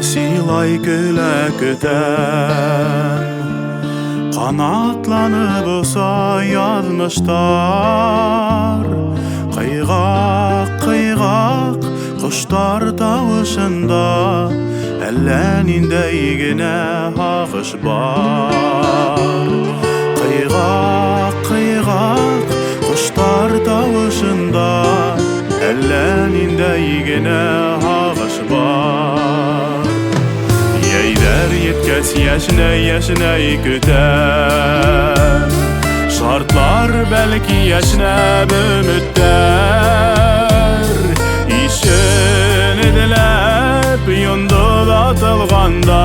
Speaker 1: Силай көлә көтәм Канатланып оса язмыштар Кыйгак коштар тавышында Әллә ниндәй генә һагыш бар Кыйгак коштар тавышында Әллә ниндәй генә һагыш бар Яйдәр еткәс яшнәй көтәм Шартлар бәлки яшнәп өметтәр Ишен эделәп йондыл атылганда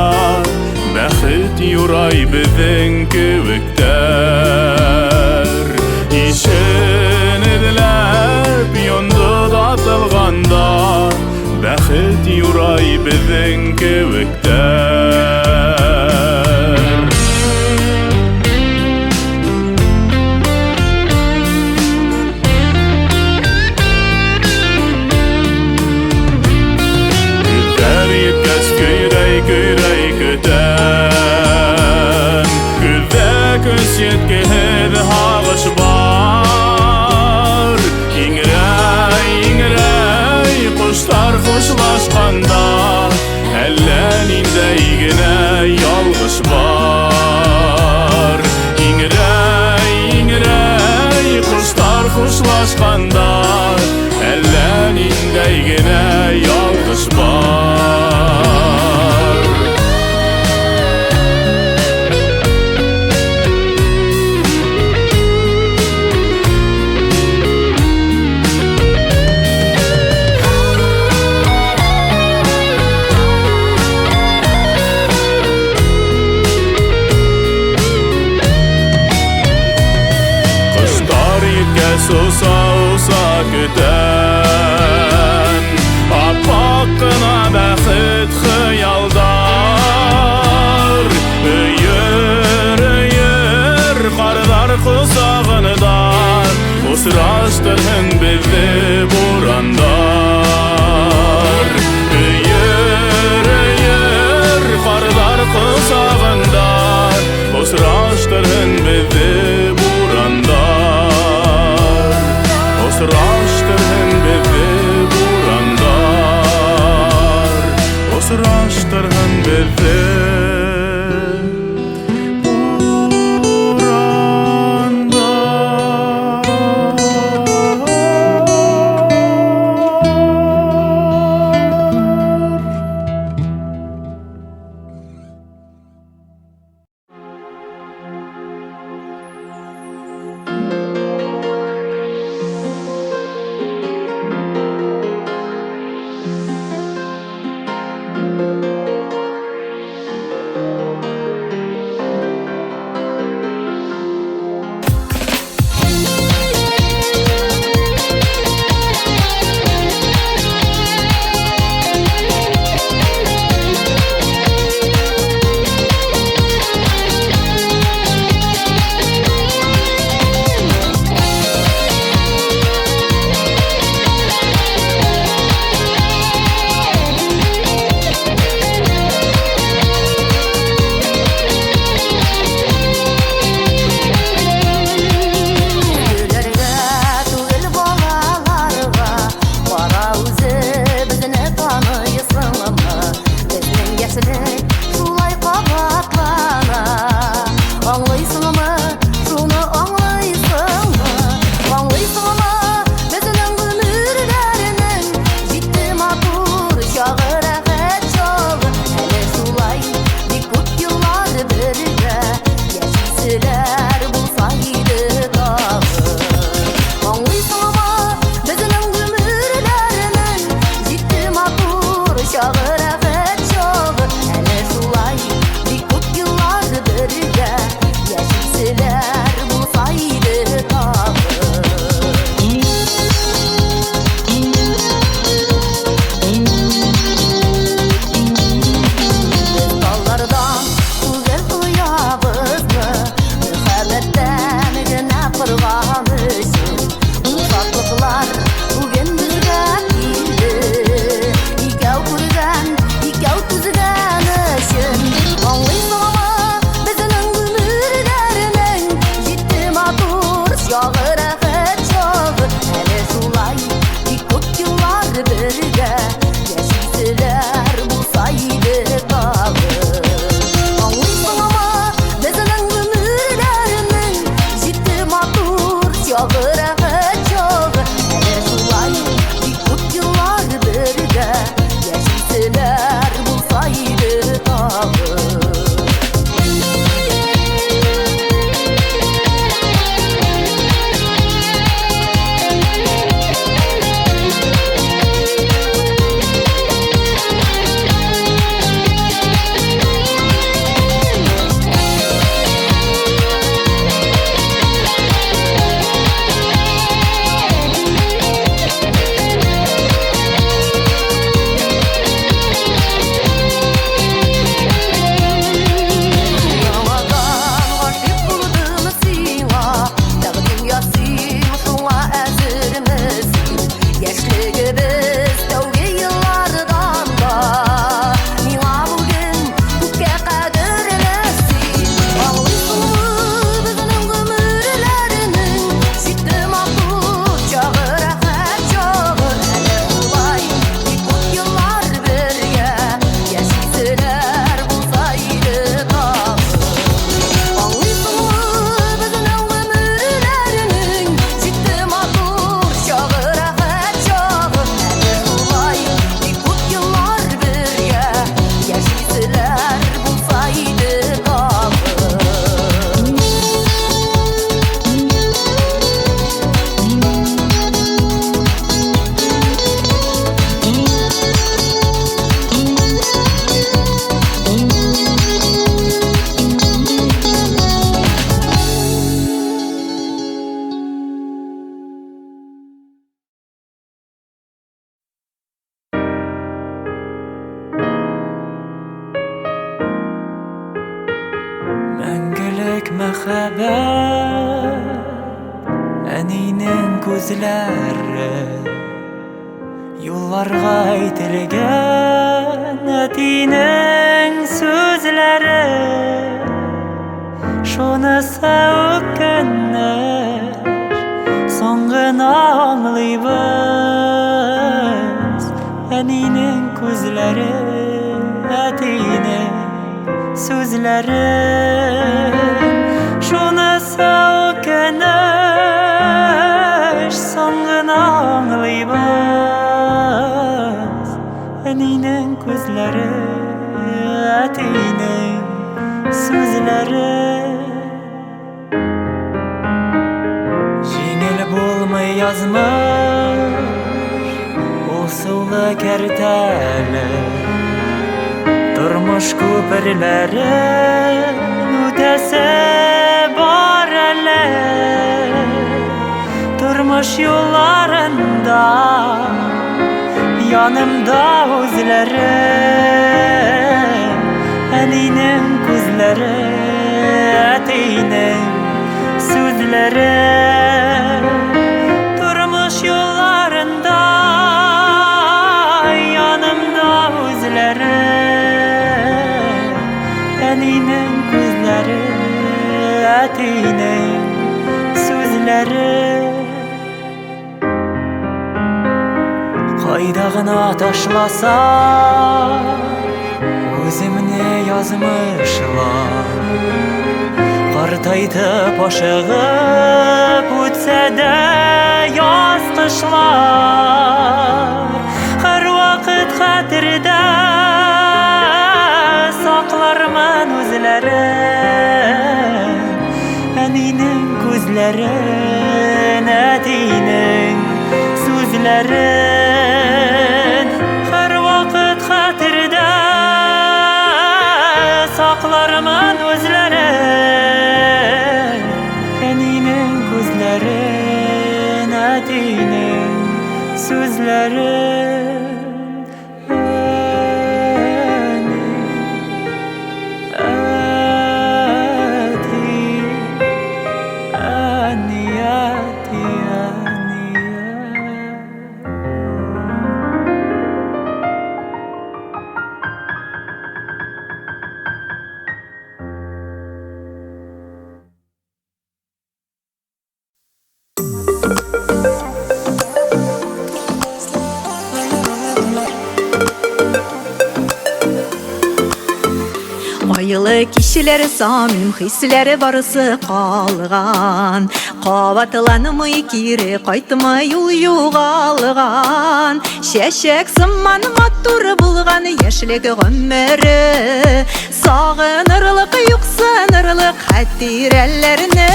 Speaker 1: Бәхет юрай беҙҙең кеүектәр Ишен эделәп йондыл атылганда Бәхет юрай беҙҙең кеүектәр Күҙҙәр еткәс көйрәй көтәм Күҙҙә көс еткеһеҙ һағыш бар Иңрәй adashganda ellenindey gene yalgız bar. Susa küten Apakına bəxit xıyaldar Üyür qarlar qusağınıdan Usraştırın bizi burandar Üyür qarlar qusağından Usraştırın bizi burandar Osraştırın bizi burandar Osraştırın bizi
Speaker 9: мәхәббәт әнинең күзләре юлларга әйтелгән әтинең сүзләре шунысы үкеннәр соң гына аңлыйбыз әнинең күзләре әтинең сүзләре шунысы үкеннәр соң гына аңлыйбыз әнинең күзләре әтинең сүзләре жеңел булмый язмыш ул сулы кәртәле тормыш күперләрен үтәсе бар әле тормыш юлларында янымда үзләре әнинең күзләре әтинең сүзләре тормыш юлларында янымда үзләре әнинең күзләре әтинең сүзләре кайда гына ташласа үземне язмышлар картайтып ашыгып үтсә дә яз кышлар һәр вакыт хәтердә саклармын үзләрен әнинең күзләрен әтинең сүзләрен һәр вакыт хәтердә саклармын үзләрен әнинең күзләрен әтинең сүзләрен
Speaker 8: Айлы кишеләре самим хисләре барысы калган кабатланмый кире кайтмый юл югалган чәчәк сыман матур булган яшьлек гомере сагынырлык юксынырлык хатирәләрне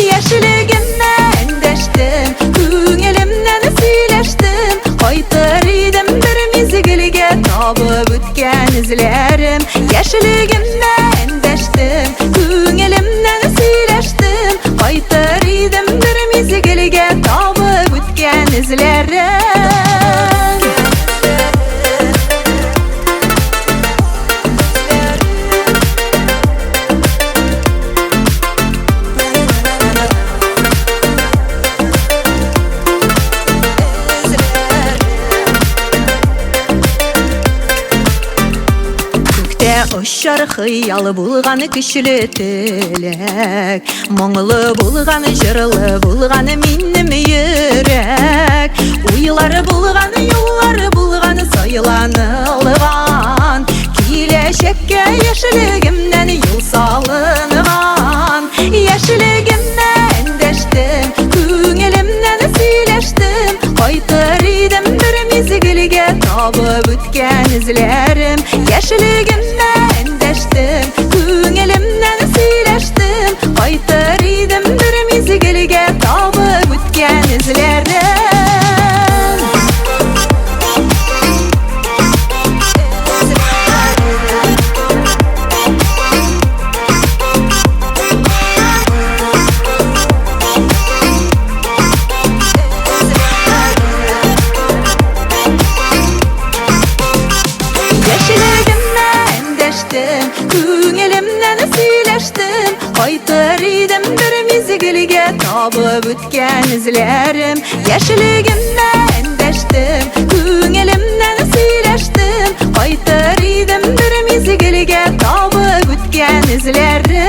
Speaker 8: яшьлегемнән дәштем күңелемнән сөйләштем кайтыр идем бер мизгелгә табып үткән изләрем яшьлегемнән дәштем күңелемнән сөйләштем кайтыр идем бер мизгелгә табып үткән изләрем Ошар хыялы булган көчле теләк моңлы булган җырлы булган минем йөрәк уйлары булган юллары булган сайланылган киләчәккә яшьлегемнән юл салынган яшьлегемнән дәштем күңелемнән сөйләштем кайтыр идем бер мизгелгә табып үткән изләрем яшьлегемнән дәштем күңелемнән сөйләштем кайтыр идем бер мизгелгә табып үткән изләрем Күңелемнән сөйлә söylestim Qaytar idim bir mizgilge tabıp ötken izlerim Yaşligimden endeştim Könglimden söyleştim Qaytar idim bir mizgilge tabıp ötken izlerim